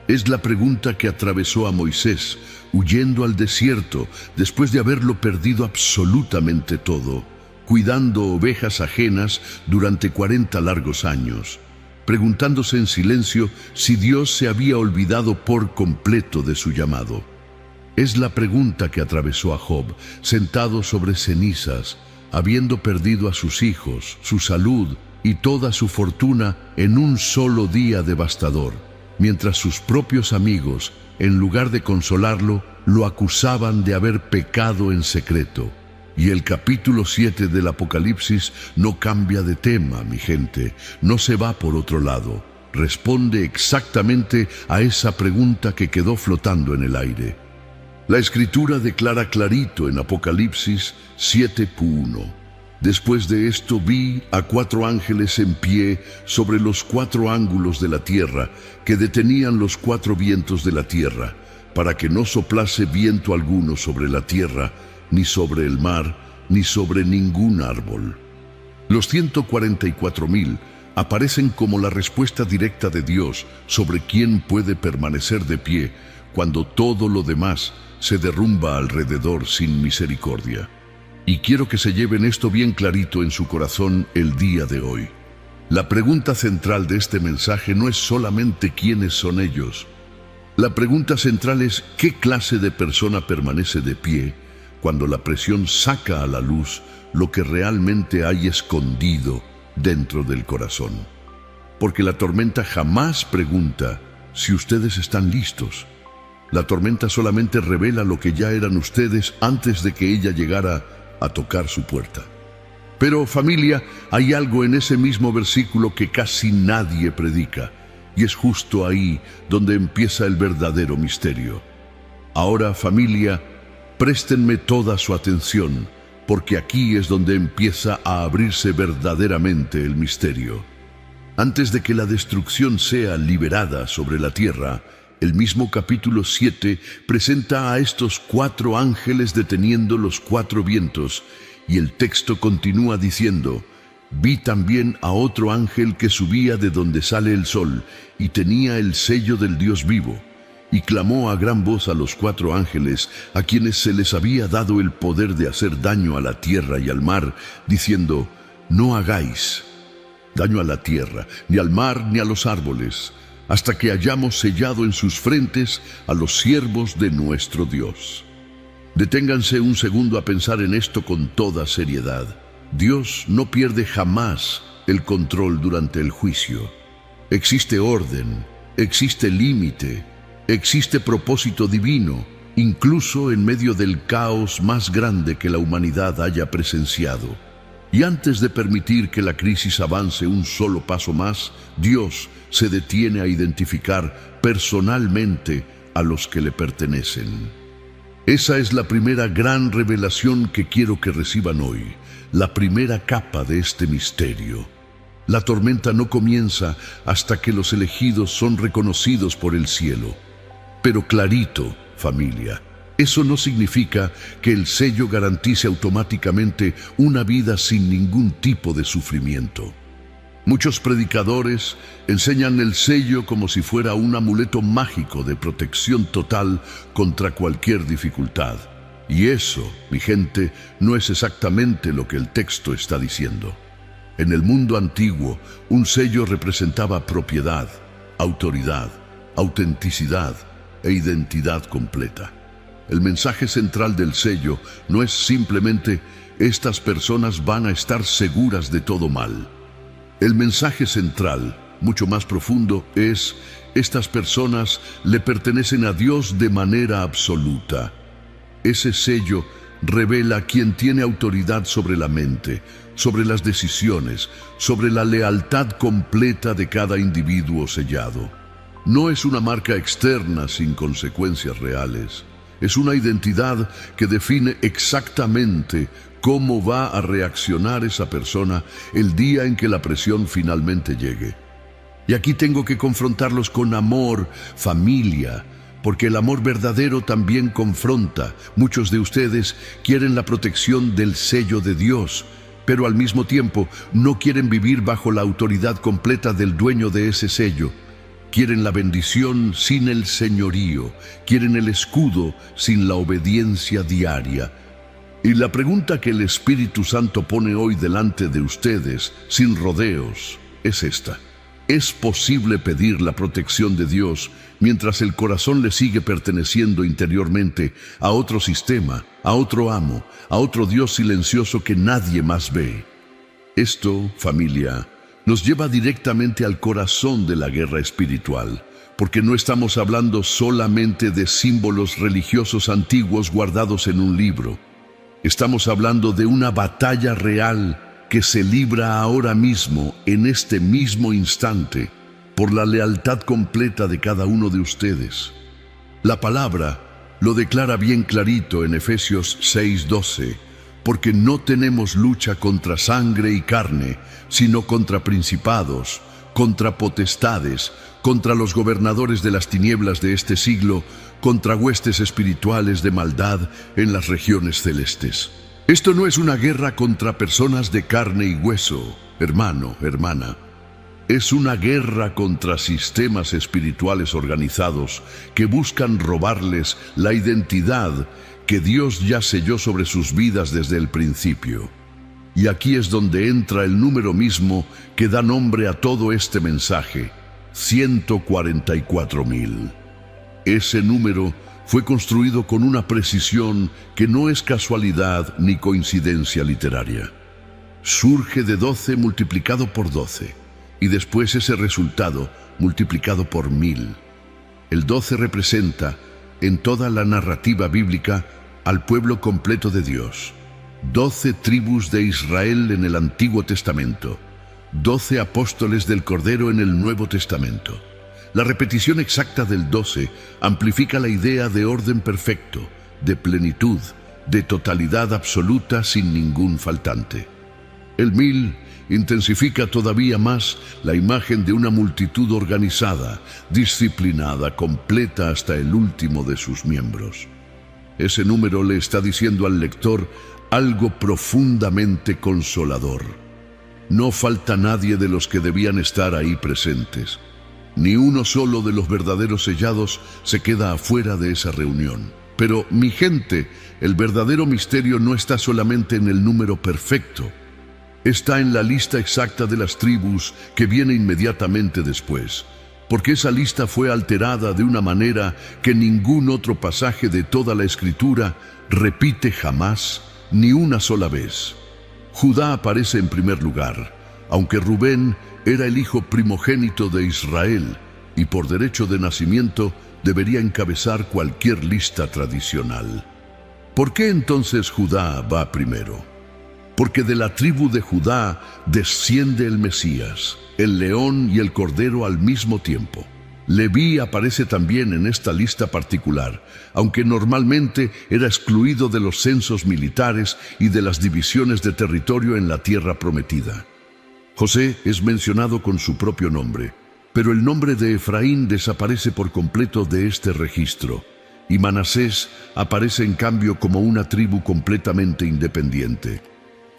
Es la pregunta que atravesó a Moisés, huyendo al desierto después de haberlo perdido absolutamente todo, cuidando ovejas ajenas durante 40 largos años, preguntándose en silencio si Dios se había olvidado por completo de su llamado. Es la pregunta que atravesó a Job, sentado sobre cenizas, habiendo perdido a sus hijos, su salud y toda su fortuna en un solo día devastador, mientras sus propios amigos, en lugar de consolarlo, lo acusaban de haber pecado en secreto. Y el capítulo 7 del Apocalipsis no cambia de tema, mi gente, no se va por otro lado. responde exactamente a esa pregunta que quedó flotando en el aire. La Escritura declara clarito en Apocalipsis 7:1: Después de esto vi a 4 ángeles en pie sobre los 4 ángulos de la tierra, que detenían los 4 vientos de la tierra, para que no soplase viento alguno sobre la tierra, ni sobre el mar, ni sobre ningún árbol. Los 144,000 aparecen como la respuesta directa de Dios sobre quién puede permanecer de pie cuando todo lo demás se derrumba alrededor sin misericordia. Y quiero que se lleven esto bien clarito en su corazón el día de hoy. La pregunta central de este mensaje no es solamente quiénes son ellos. La pregunta central es ¿qué clase de persona permanece de pie cuando la presión saca a la luz lo que realmente hay escondido dentro del corazón? Porque la tormenta jamás pregunta si ustedes están listos. La tormenta solamente revela lo que ya eran ustedes antes de que ella llegara a tocar su puerta. Pero, familia, hay algo en ese mismo versículo que casi nadie predica, y es justo ahí donde empieza el verdadero misterio. Ahora, familia, préstenme toda su atención, porque aquí es donde empieza a abrirse verdaderamente el misterio. Antes de que la destrucción sea liberada sobre la tierra, el mismo capítulo 7 presenta a estos 4 ángeles deteniendo los 4 vientos, y el texto continúa diciendo: Vi también a otro ángel que subía de donde sale el sol, y tenía el sello del Dios vivo, y clamó a gran voz a los 4 ángeles, a quienes se les había dado el poder de hacer daño a la tierra y al mar, diciendo: No hagáis daño a la tierra, ni al mar, ni a los árboles, hasta que hayamos sellado en sus frentes a los siervos de nuestro Dios. Deténganse un segundo a pensar en esto con toda seriedad. Dios no pierde jamás el control durante el juicio. Existe orden, existe límite, existe propósito divino, incluso en medio del caos más grande que la humanidad haya presenciado. Y antes de permitir que la crisis avance un solo paso más, Dios se detiene a identificar personalmente a los que le pertenecen. Esa es la primera gran revelación que quiero que reciban hoy, la primera capa de este misterio. La tormenta no comienza hasta que los elegidos son reconocidos por el cielo. Pero clarito, familia, eso no significa que el sello garantice automáticamente una vida sin ningún tipo de sufrimiento. Muchos predicadores enseñan el sello como si fuera un amuleto mágico de protección total contra cualquier dificultad. Y eso, mi gente, no es exactamente lo que el texto está diciendo. En el mundo antiguo, un sello representaba propiedad, autoridad, autenticidad e identidad completa. El mensaje central del sello no es simplemente estas personas van a estar seguras de todo mal. El mensaje central, mucho más profundo, es estas personas le pertenecen a Dios de manera absoluta. Ese sello revela quién tiene autoridad sobre la mente, sobre las decisiones, sobre la lealtad completa de cada individuo sellado. No es una marca externa sin consecuencias reales. Es una identidad que define exactamente cómo va a reaccionar esa persona el día en que la presión finalmente llegue. Y aquí tengo que confrontarlos con amor, familia, porque el amor verdadero también confronta. Muchos de ustedes quieren la protección del sello de Dios, pero al mismo tiempo no quieren vivir bajo la autoridad completa del dueño de ese sello. Quieren la bendición sin el señorío, quieren el escudo sin la obediencia diaria. Y la pregunta que el Espíritu Santo pone hoy delante de ustedes, sin rodeos, es esta: ¿es posible pedir la protección de Dios mientras el corazón le sigue perteneciendo interiormente a otro sistema, a otro amo, a otro Dios silencioso que nadie más ve? Esto, familia, nos lleva directamente al corazón de la guerra espiritual, porque no estamos hablando solamente de símbolos religiosos antiguos guardados en un libro. Estamos hablando de una batalla real que se libra ahora mismo, en este mismo instante. por la lealtad completa de cada uno de ustedes. La palabra lo declara bien clarito en Efesios 6:12, porque no tenemos lucha contra sangre y carne, sino contra principados, contra potestades, contra los gobernadores de las tinieblas de este siglo, contra huestes espirituales de maldad en las regiones celestes. Esto no es una guerra contra personas de carne y hueso, hermano, hermana. Es una guerra contra sistemas espirituales organizados que buscan robarles la identidad que Dios ya selló sobre sus vidas desde el principio. Y aquí es donde entra el número mismo que da nombre a todo este mensaje: 144,000. Ese número fue construido con una precisión que no es casualidad ni coincidencia literaria. Surge de 12 multiplicado por 12, y después ese resultado multiplicado por 1000. El 12 representa, en toda la narrativa bíblica, al pueblo completo de Dios. 12 tribus de Israel en el Antiguo Testamento, 12 apóstoles del Cordero en el Nuevo Testamento. La repetición exacta del 12 amplifica la idea de orden perfecto, de plenitud, de totalidad absoluta sin ningún faltante. El 1000 intensifica todavía más la imagen de una multitud organizada, disciplinada, completa hasta el último de sus miembros. Ese número le está diciendo al lector algo profundamente consolador. No falta nadie de los que debían estar ahí presentes. Ni uno solo de los verdaderos sellados se queda afuera de esa reunión. Pero, mi gente, el verdadero misterio no está solamente en el número perfecto. Está en la lista exacta de las tribus que viene inmediatamente después, porque esa lista fue alterada de una manera que ningún otro pasaje de toda la Escritura repite jamás, ni una sola vez. Judá aparece en primer lugar, aunque Rubén era el hijo primogénito de Israel y por derecho de nacimiento debería encabezar cualquier lista tradicional. ¿Por qué entonces Judá va primero? Porque de la tribu de Judá desciende el Mesías, el león y el cordero al mismo tiempo. Leví aparece también en esta lista particular, aunque normalmente era excluido de los censos militares y de las divisiones de territorio en la tierra prometida. José es mencionado con su propio nombre, pero el nombre de Efraín desaparece por completo de este registro, y Manasés aparece en cambio como una tribu completamente independiente.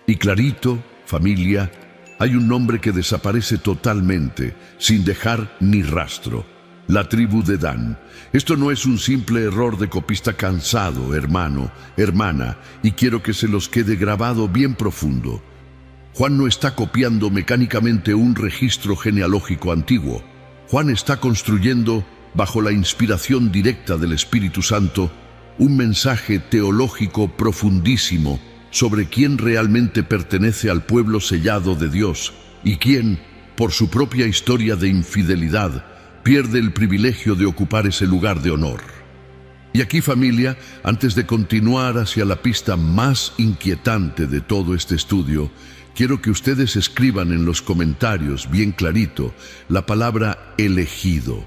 Y clarito, familia, hay un nombre que desaparece totalmente, sin dejar ni rastro: la tribu de Dan. Esto no es un simple error de copista cansado, hermano, hermana, y quiero que se los quede grabado bien profundo. Juan no está copiando mecánicamente un registro genealógico antiguo. Juan está construyendo, bajo la inspiración directa del Espíritu Santo, un mensaje teológico profundísimo sobre quién realmente pertenece al pueblo sellado de Dios y quién, por su propia historia de infidelidad, pierde el privilegio de ocupar ese lugar de honor. Y aquí, familia, antes de continuar hacia la pista más inquietante de todo este estudio, quiero que ustedes escriban en los comentarios bien clarito la palabra elegido,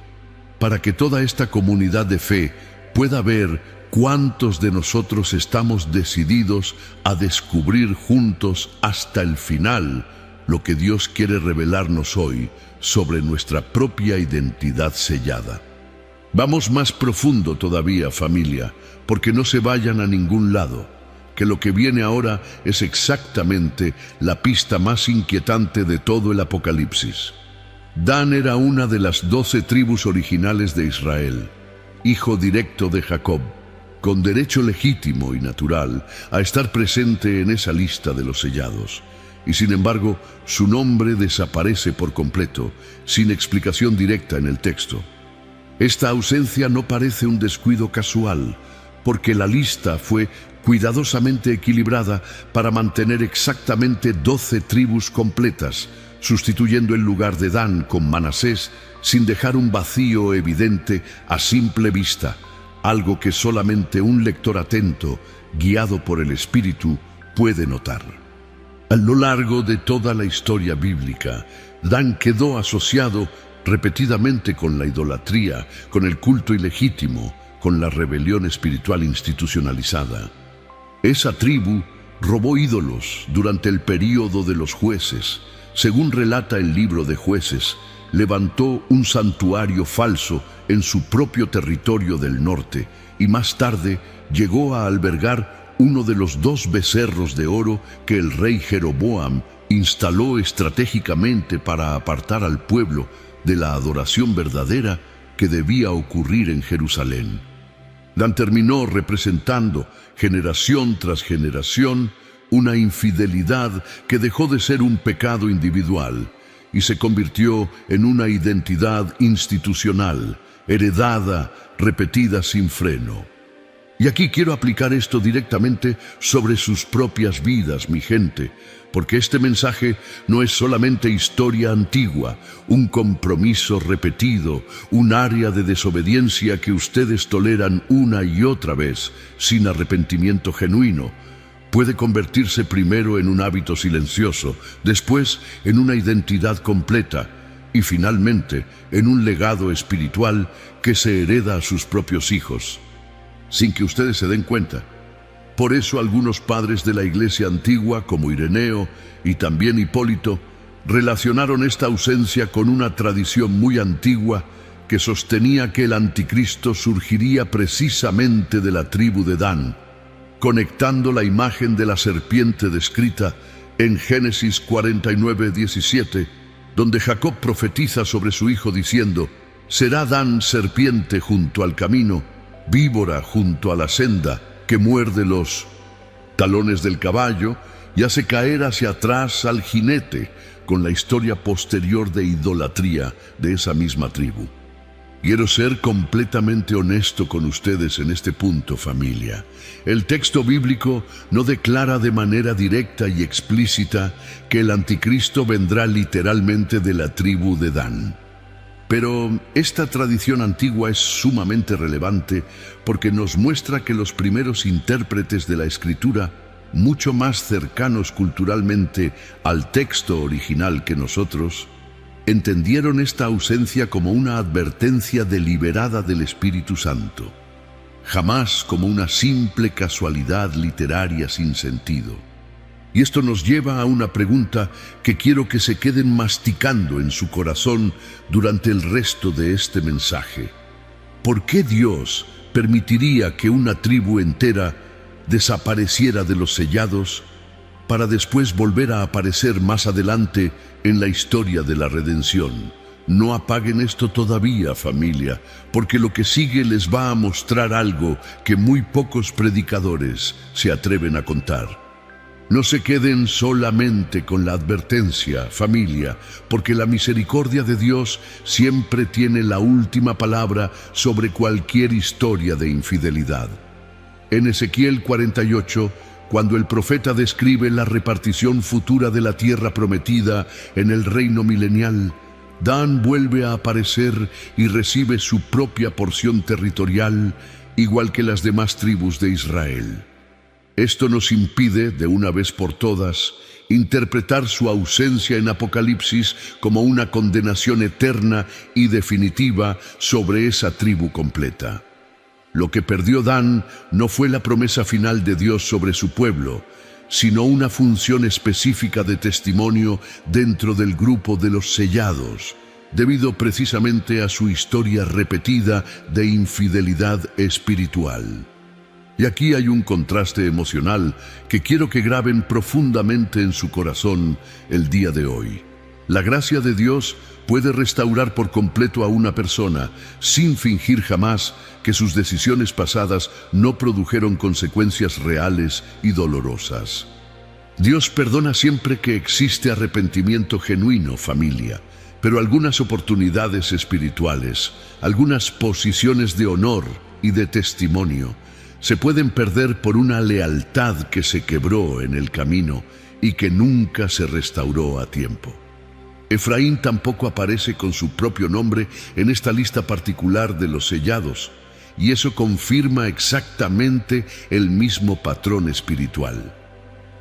para que toda esta comunidad de fe pueda ver cuántos de nosotros estamos decididos a descubrir juntos hasta el final lo que Dios quiere revelarnos hoy sobre nuestra propia identidad sellada. Vamos más profundo todavía, familia, porque no se vayan a ningún lado, que lo que viene ahora es exactamente la pista más inquietante de todo el Apocalipsis. Dan era una de las 12 tribus originales de Israel, hijo directo de Jacob, con derecho legítimo y natural a estar presente en esa lista de los sellados. Y sin embargo, su nombre desaparece por completo, sin explicación directa en el texto. Esta ausencia no parece un descuido casual, porque la lista fue cuidadosamente equilibrada para mantener exactamente 12 tribus completas, sustituyendo el lugar de Dan con Manasés, sin dejar un vacío evidente a simple vista, algo que solamente un lector atento, guiado por el Espíritu, puede notar. A lo largo de toda la historia bíblica, Dan quedó asociado repetidamente con la idolatría, con el culto ilegítimo, con la rebelión espiritual institucionalizada. Esa tribu robó ídolos durante el período de los jueces. Según relata el libro de Jueces, levantó un santuario falso en su propio territorio del norte y más tarde llegó a albergar uno de los 2 becerros de oro que el rey Jeroboam instaló estratégicamente para apartar al pueblo de la adoración verdadera que debía ocurrir en Jerusalén. Dan terminó representando, generación tras generación, una infidelidad que dejó de ser un pecado individual y se convirtió en una identidad institucional, heredada, repetida sin freno. Y aquí quiero aplicar esto directamente sobre sus propias vidas, mi gente, porque este mensaje no es solamente historia antigua, un compromiso repetido, un área de desobediencia que ustedes toleran una y otra vez, sin arrepentimiento genuino. Puede convertirse primero en un hábito silencioso, después en una identidad completa y finalmente en un legado espiritual que se hereda a sus propios hijos, sin que ustedes se den cuenta. Por eso algunos padres de la iglesia antigua, como Ireneo y también Hipólito, relacionaron esta ausencia con una tradición muy antigua que sostenía que el anticristo surgiría precisamente de la tribu de Dan, conectando la imagen de la serpiente descrita en Génesis 49:17, donde Jacob profetiza sobre su hijo diciendo: «Será Dan serpiente junto al camino, víbora junto a la senda, que muerde los talones del caballo y hace caer hacia atrás al jinete», con la historia posterior de idolatría de esa misma tribu. Quiero ser completamente honesto con ustedes en este punto, familia. El texto bíblico no declara de manera directa y explícita que el anticristo vendrá literalmente de la tribu de Dan. Pero esta tradición antigua es sumamente relevante porque nos muestra que los primeros intérpretes de la Escritura, mucho más cercanos culturalmente al texto original que nosotros, entendieron esta ausencia como una advertencia deliberada del Espíritu Santo, jamás como una simple casualidad literaria sin sentido. Y esto nos lleva a una pregunta que quiero que se queden masticando en su corazón durante el resto de este mensaje. ¿Por qué Dios permitiría que una tribu entera desapareciera de los sellados para después volver a aparecer más adelante en la historia de la redención? No apaguen esto todavía, familia, porque lo que sigue les va a mostrar algo que muy pocos predicadores se atreven a contar. No se queden solamente con la advertencia, familia, porque la misericordia de Dios siempre tiene la última palabra sobre cualquier historia de infidelidad. En Ezequiel 48, cuando el profeta describe la repartición futura de la tierra prometida en el reino milenial, Dan vuelve a aparecer y recibe su propia porción territorial, igual que las demás tribus de Israel. Esto nos impide, de una vez por todas, interpretar su ausencia en Apocalipsis como una condenación eterna y definitiva sobre esa tribu completa. Lo que perdió Dan no fue la promesa final de Dios sobre su pueblo, sino una función específica de testimonio dentro del grupo de los sellados, debido precisamente a su historia repetida de infidelidad espiritual. Y aquí hay un contraste emocional que quiero que graben profundamente en su corazón el día de hoy. La gracia de Dios puede restaurar por completo a una persona sin fingir jamás que sus decisiones pasadas no produjeron consecuencias reales y dolorosas. Dios perdona siempre que existe arrepentimiento genuino, familia, pero algunas oportunidades espirituales, algunas posiciones de honor y de testimonio, se pueden perder por una lealtad que se quebró en el camino y que nunca se restauró a tiempo. Efraín tampoco aparece con su propio nombre en esta lista particular de los sellados, y eso confirma exactamente el mismo patrón espiritual.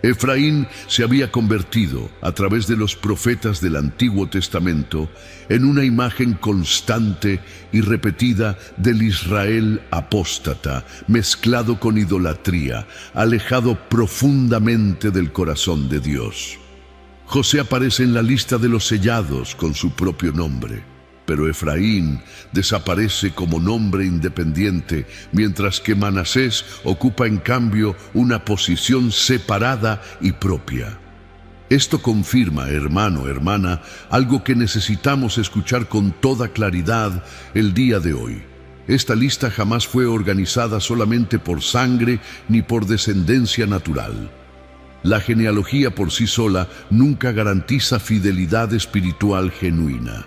Efraín se había convertido, a través de los profetas del Antiguo Testamento, en una imagen constante y repetida del Israel apóstata, mezclado con idolatría, alejado profundamente del corazón de Dios. José aparece en la lista de los sellados con su propio nombre, pero Efraín desaparece como nombre independiente, mientras que Manasés ocupa en cambio una posición separada y propia. Esto confirma, hermano, hermana, algo que necesitamos escuchar con toda claridad el día de hoy. Esta lista jamás fue organizada solamente por sangre ni por descendencia natural. La genealogía por sí sola nunca garantiza fidelidad espiritual genuina.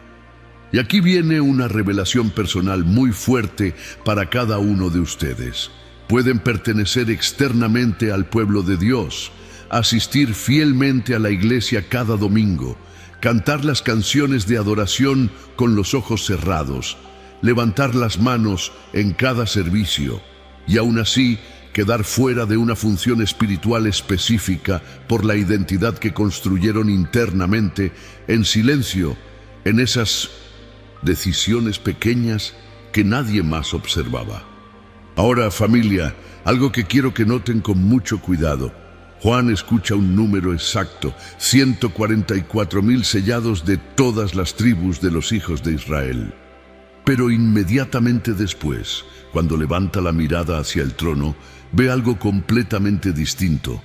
Y aquí viene una revelación personal muy fuerte para cada uno de ustedes. Pueden pertenecer externamente al pueblo de Dios, asistir fielmente a la iglesia cada domingo, cantar las canciones de adoración con los ojos cerrados, levantar las manos en cada servicio, y aún así quedar fuera de una función espiritual específica por la identidad que construyeron internamente, en silencio, en esas decisiones pequeñas que nadie más observaba. Ahora, familia, algo que quiero que noten con mucho cuidado. Juan escucha un número exacto, 144,000 sellados de todas las tribus de los hijos de Israel. Pero inmediatamente después, cuando levanta la mirada hacia el trono, ve algo completamente distinto,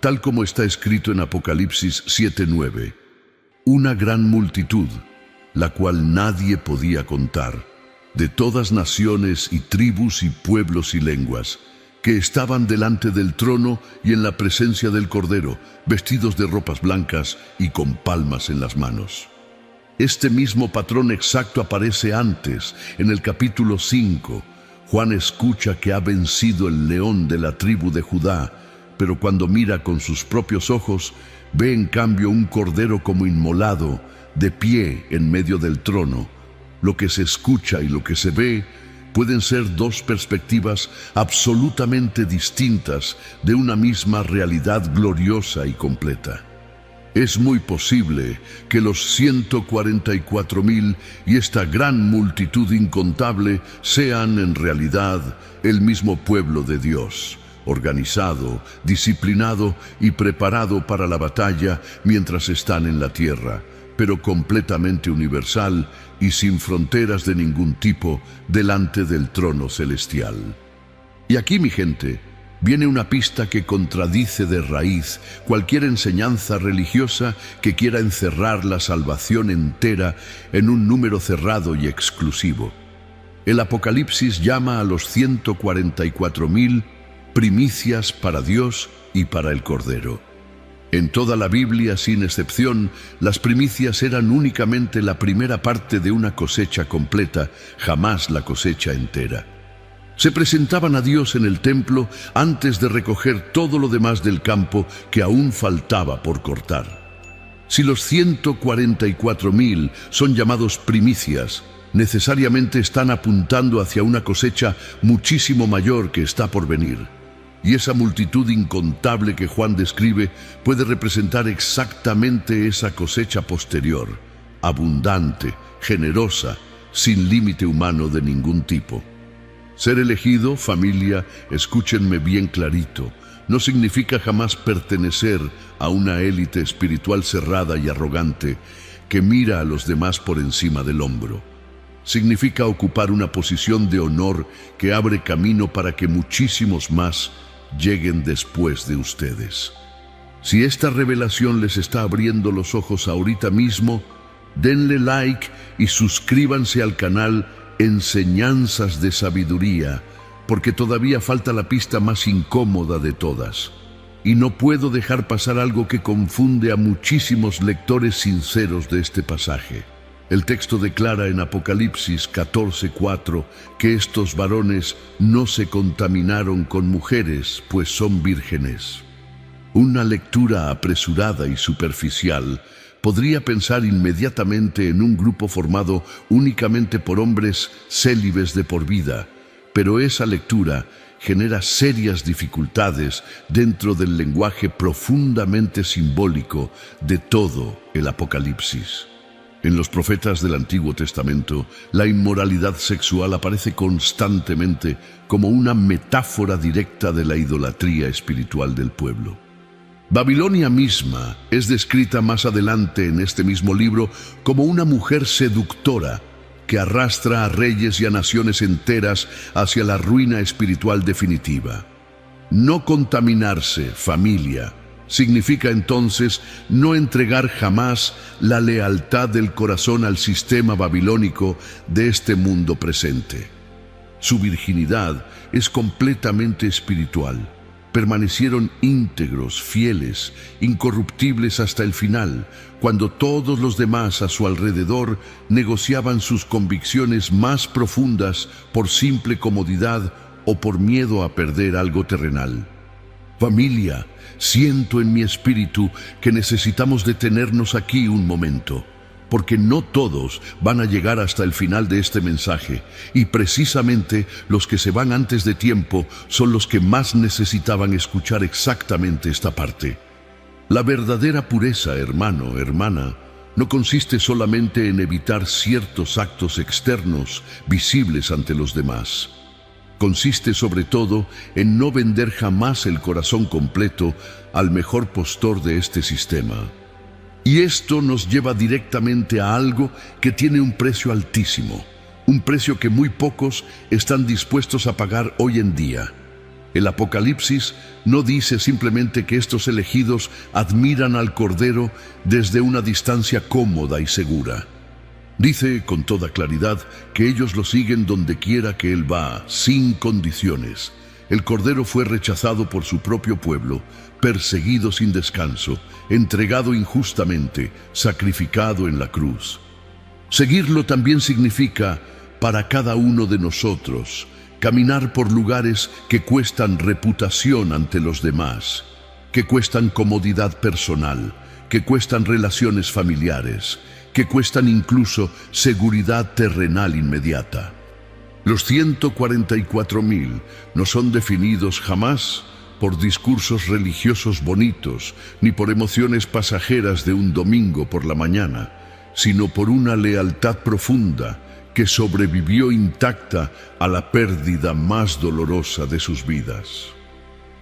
tal como está escrito en Apocalipsis 7:9. Una gran multitud, la cual nadie podía contar, de todas naciones y tribus y pueblos y lenguas, que estaban delante del trono y en la presencia del Cordero, vestidos de ropas blancas y con palmas en las manos. Este mismo patrón exacto aparece antes, en el capítulo 5. Juan escucha que ha vencido el león de la tribu de Judá, pero cuando mira con sus propios ojos, ve en cambio un cordero como inmolado, de pie en medio del trono. Lo que se escucha y lo que se ve pueden ser dos perspectivas absolutamente distintas de una misma realidad gloriosa y completa. Es muy posible que los 144,000 y esta gran multitud incontable sean en realidad el mismo pueblo de Dios, organizado, disciplinado y preparado para la batalla mientras están en la tierra, pero completamente universal y sin fronteras de ningún tipo delante del trono celestial. Y aquí, mi gente, viene una pista que contradice de raíz cualquier enseñanza religiosa que quiera encerrar la salvación entera en un número cerrado y exclusivo. El Apocalipsis llama a los 144,000 primicias para Dios y para el Cordero. En toda la Biblia, sin excepción, las primicias eran únicamente la primera parte de una cosecha completa, jamás la cosecha entera. Se presentaban a Dios en el templo antes de recoger todo lo demás del campo que aún faltaba por cortar. Si los 144,000 son llamados primicias, necesariamente están apuntando hacia una cosecha muchísimo mayor que está por venir. Y esa multitud incontable que Juan describe puede representar exactamente esa cosecha posterior, abundante, generosa, sin límite humano de ningún tipo. Ser elegido, familia, escúchenme bien clarito, no significa jamás pertenecer a una élite espiritual cerrada y arrogante que mira a los demás por encima del hombro. Significa ocupar una posición de honor que abre camino para que muchísimos más lleguen después de ustedes. Si esta revelación les está abriendo los ojos ahorita mismo, denle like y suscríbanse al canal Enseñanzas de Sabiduría, porque todavía falta la pista más incómoda de todas. Y no puedo dejar pasar algo que confunde a muchísimos lectores sinceros de este pasaje. El texto declara en Apocalipsis 14:4 que estos varones no se contaminaron con mujeres, pues son vírgenes. Una lectura apresurada y superficial podría pensar inmediatamente en un grupo formado únicamente por hombres célibes de por vida, pero esa lectura genera serias dificultades dentro del lenguaje profundamente simbólico de todo el Apocalipsis. En los profetas del Antiguo Testamento, la inmoralidad sexual aparece constantemente como una metáfora directa de la idolatría espiritual del pueblo. Babilonia misma es descrita más adelante en este mismo libro como una mujer seductora que arrastra a reyes y a naciones enteras hacia la ruina espiritual definitiva. No contaminarse, familia, significa entonces no entregar jamás la lealtad del corazón al sistema babilónico de este mundo presente. Su virginidad es completamente espiritual. Permanecieron íntegros, fieles, incorruptibles hasta el final, cuando todos los demás a su alrededor negociaban sus convicciones más profundas por simple comodidad o por miedo a perder algo terrenal. Familia, siento en mi espíritu que necesitamos detenernos aquí un momento, porque no todos van a llegar hasta el final de este mensaje, y precisamente los que se van antes de tiempo son los que más necesitaban escuchar exactamente esta parte. La verdadera pureza, hermano, hermana, no consiste solamente en evitar ciertos actos externos visibles ante los demás. Consiste sobre todo en no vender jamás el corazón completo al mejor postor de este sistema. Y esto nos lleva directamente a algo que tiene un precio altísimo, un precio que muy pocos están dispuestos a pagar hoy en día. El Apocalipsis no dice simplemente que estos elegidos admiran al Cordero desde una distancia cómoda y segura. Dice con toda claridad que ellos lo siguen donde quiera que Él va, sin condiciones. El Cordero fue rechazado por su propio pueblo, perseguido sin descanso, entregado injustamente, sacrificado en la cruz. Seguirlo también significa, para cada uno de nosotros, caminar por lugares que cuestan reputación ante los demás, que cuestan comodidad personal, que cuestan relaciones familiares, que cuestan incluso seguridad terrenal inmediata. Los 144,000 no son definidos jamás por discursos religiosos bonitos, ni por emociones pasajeras de un domingo por la mañana, sino por una lealtad profunda que sobrevivió intacta a la pérdida más dolorosa de sus vidas.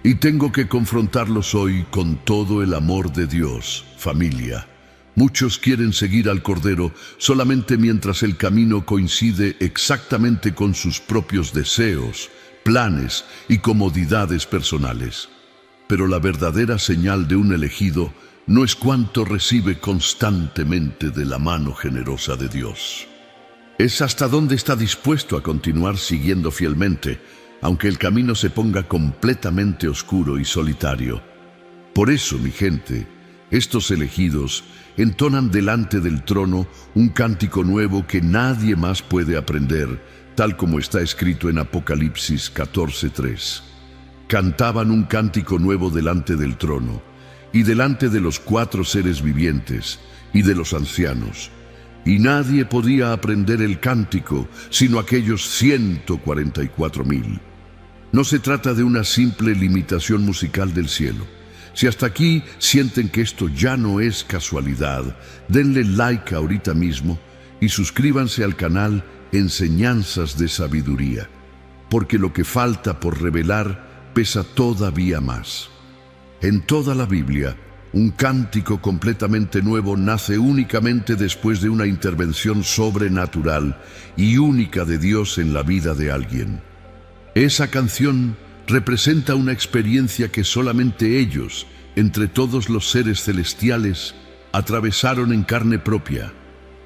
Y tengo que confrontarlos hoy con todo el amor de Dios, familia. Muchos quieren seguir al Cordero solamente mientras el camino coincide exactamente con sus propios deseos, planes y comodidades personales. Pero la verdadera señal de un elegido no es cuánto recibe constantemente de la mano generosa de Dios. Es hasta dónde está dispuesto a continuar siguiendo fielmente, aunque el camino se ponga completamente oscuro y solitario. Por eso, mi gente, estos elegidos entonan delante del trono un cántico nuevo que nadie más puede aprender, tal como está escrito en Apocalipsis 14:3. Cantaban un cántico nuevo delante del trono, y delante de los 4 seres vivientes, y de los ancianos. Y nadie podía aprender el cántico, sino aquellos 144,000. No se trata de una simple limitación musical del cielo. Si hasta aquí sienten que esto ya no es casualidad, denle like ahorita mismo y suscríbanse al canal Enseñanzas de Sabiduría, porque lo que falta por revelar pesa todavía más. En toda la Biblia, un cántico completamente nuevo nace únicamente después de una intervención sobrenatural y única de Dios en la vida de alguien. Esa canción representa una experiencia que solamente ellos, entre todos los seres celestiales, atravesaron en carne propia.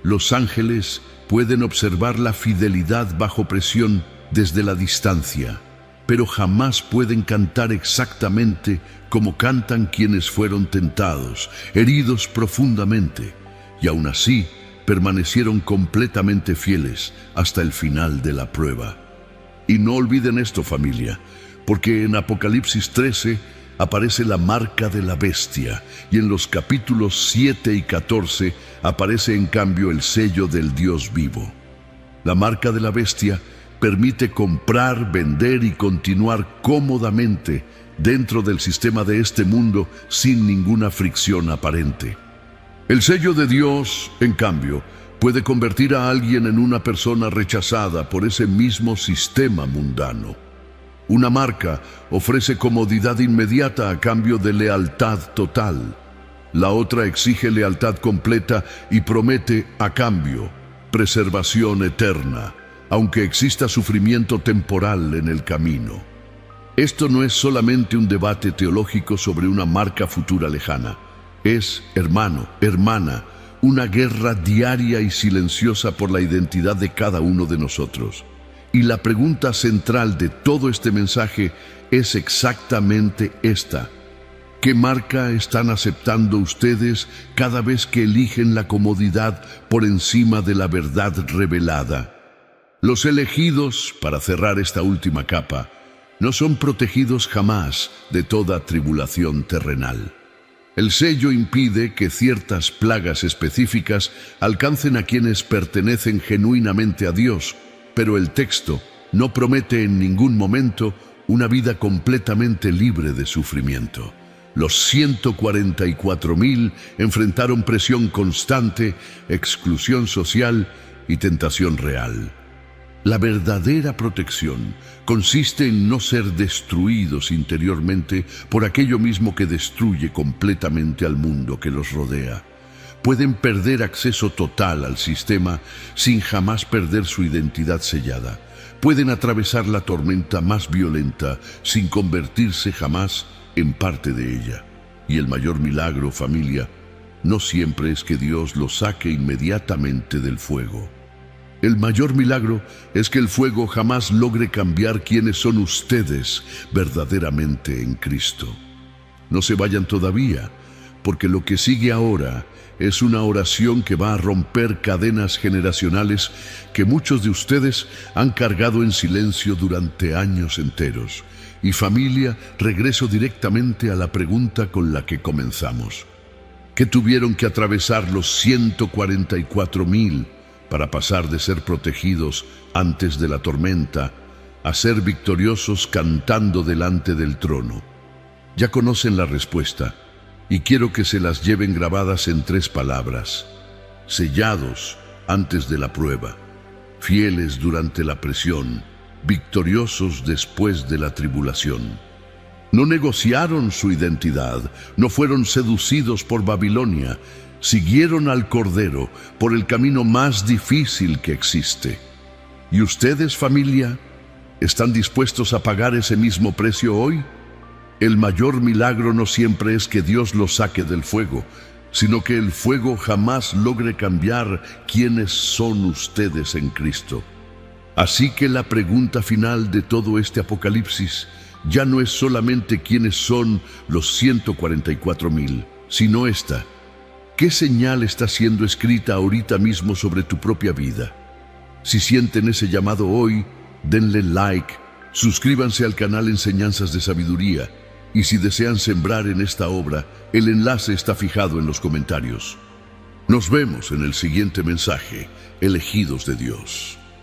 Los ángeles pueden observar la fidelidad bajo presión desde la distancia, pero jamás pueden cantar exactamente como cantan quienes fueron tentados, heridos profundamente, y aún así permanecieron completamente fieles hasta el final de la prueba. Y no olviden esto, familia, porque en Apocalipsis 13 aparece la marca de la bestia, y en los capítulos 7 y 14 aparece en cambio el sello del Dios vivo. La marca de la bestia permite comprar, vender y continuar cómodamente dentro del sistema de este mundo sin ninguna fricción aparente. El sello de Dios, en cambio, puede convertir a alguien en una persona rechazada por ese mismo sistema mundano. Una marca ofrece comodidad inmediata a cambio de lealtad total. La otra exige lealtad completa y promete, a cambio, preservación eterna, aunque exista sufrimiento temporal en el camino. Esto no es solamente un debate teológico sobre una marca futura lejana. Es, hermano, hermana, una guerra diaria y silenciosa por la identidad de cada uno de nosotros. Y la pregunta central de todo este mensaje es exactamente esta: ¿qué marca están aceptando ustedes cada vez que eligen la comodidad por encima de la verdad revelada? Los elegidos, para cerrar esta última capa, no son protegidos jamás de toda tribulación terrenal. El sello impide que ciertas plagas específicas alcancen a quienes pertenecen genuinamente a Dios, pero el texto no promete en ningún momento una vida completamente libre de sufrimiento. Los 144,000 enfrentaron presión constante, exclusión social y tentación real. La verdadera protección consiste en no ser destruidos interiormente por aquello mismo que destruye completamente al mundo que los rodea. Pueden perder acceso total al sistema sin jamás perder su identidad sellada. Pueden atravesar la tormenta más violenta sin convertirse jamás en parte de ella. Y el mayor milagro, familia, no siempre es que Dios los saque inmediatamente del fuego. El mayor milagro es que el fuego jamás logre cambiar quiénes son ustedes verdaderamente en Cristo. No se vayan todavía, porque lo que sigue ahora es una oración que va a romper cadenas generacionales que muchos de ustedes han cargado en silencio durante años enteros. Y familia, regreso directamente a la pregunta con la que comenzamos. ¿Qué tuvieron que atravesar los 144,000 para pasar de ser protegidos antes de la tormenta a ser victoriosos cantando delante del trono? Ya conocen la respuesta, y quiero que se las lleven grabadas en 3 palabras: sellados antes de la prueba, fieles durante la presión, victoriosos después de la tribulación. No negociaron su identidad, no fueron seducidos por Babilonia, siguieron al Cordero por el camino más difícil que existe. ¿Y ustedes, familia, están dispuestos a pagar ese mismo precio hoy? El mayor milagro no siempre es que Dios los saque del fuego, sino que el fuego jamás logre cambiar quiénes son ustedes en Cristo. Así que la pregunta final de todo este apocalipsis ya no es solamente quiénes son los 144,000, sino esta: ¿qué señal está siendo escrita ahorita mismo sobre tu propia vida? Si sienten ese llamado hoy, denle like, suscríbanse al canal Enseñanzas de Sabiduría, y si desean sembrar en esta obra, el enlace está fijado en los comentarios. Nos vemos en el siguiente mensaje, Elegidos de Dios.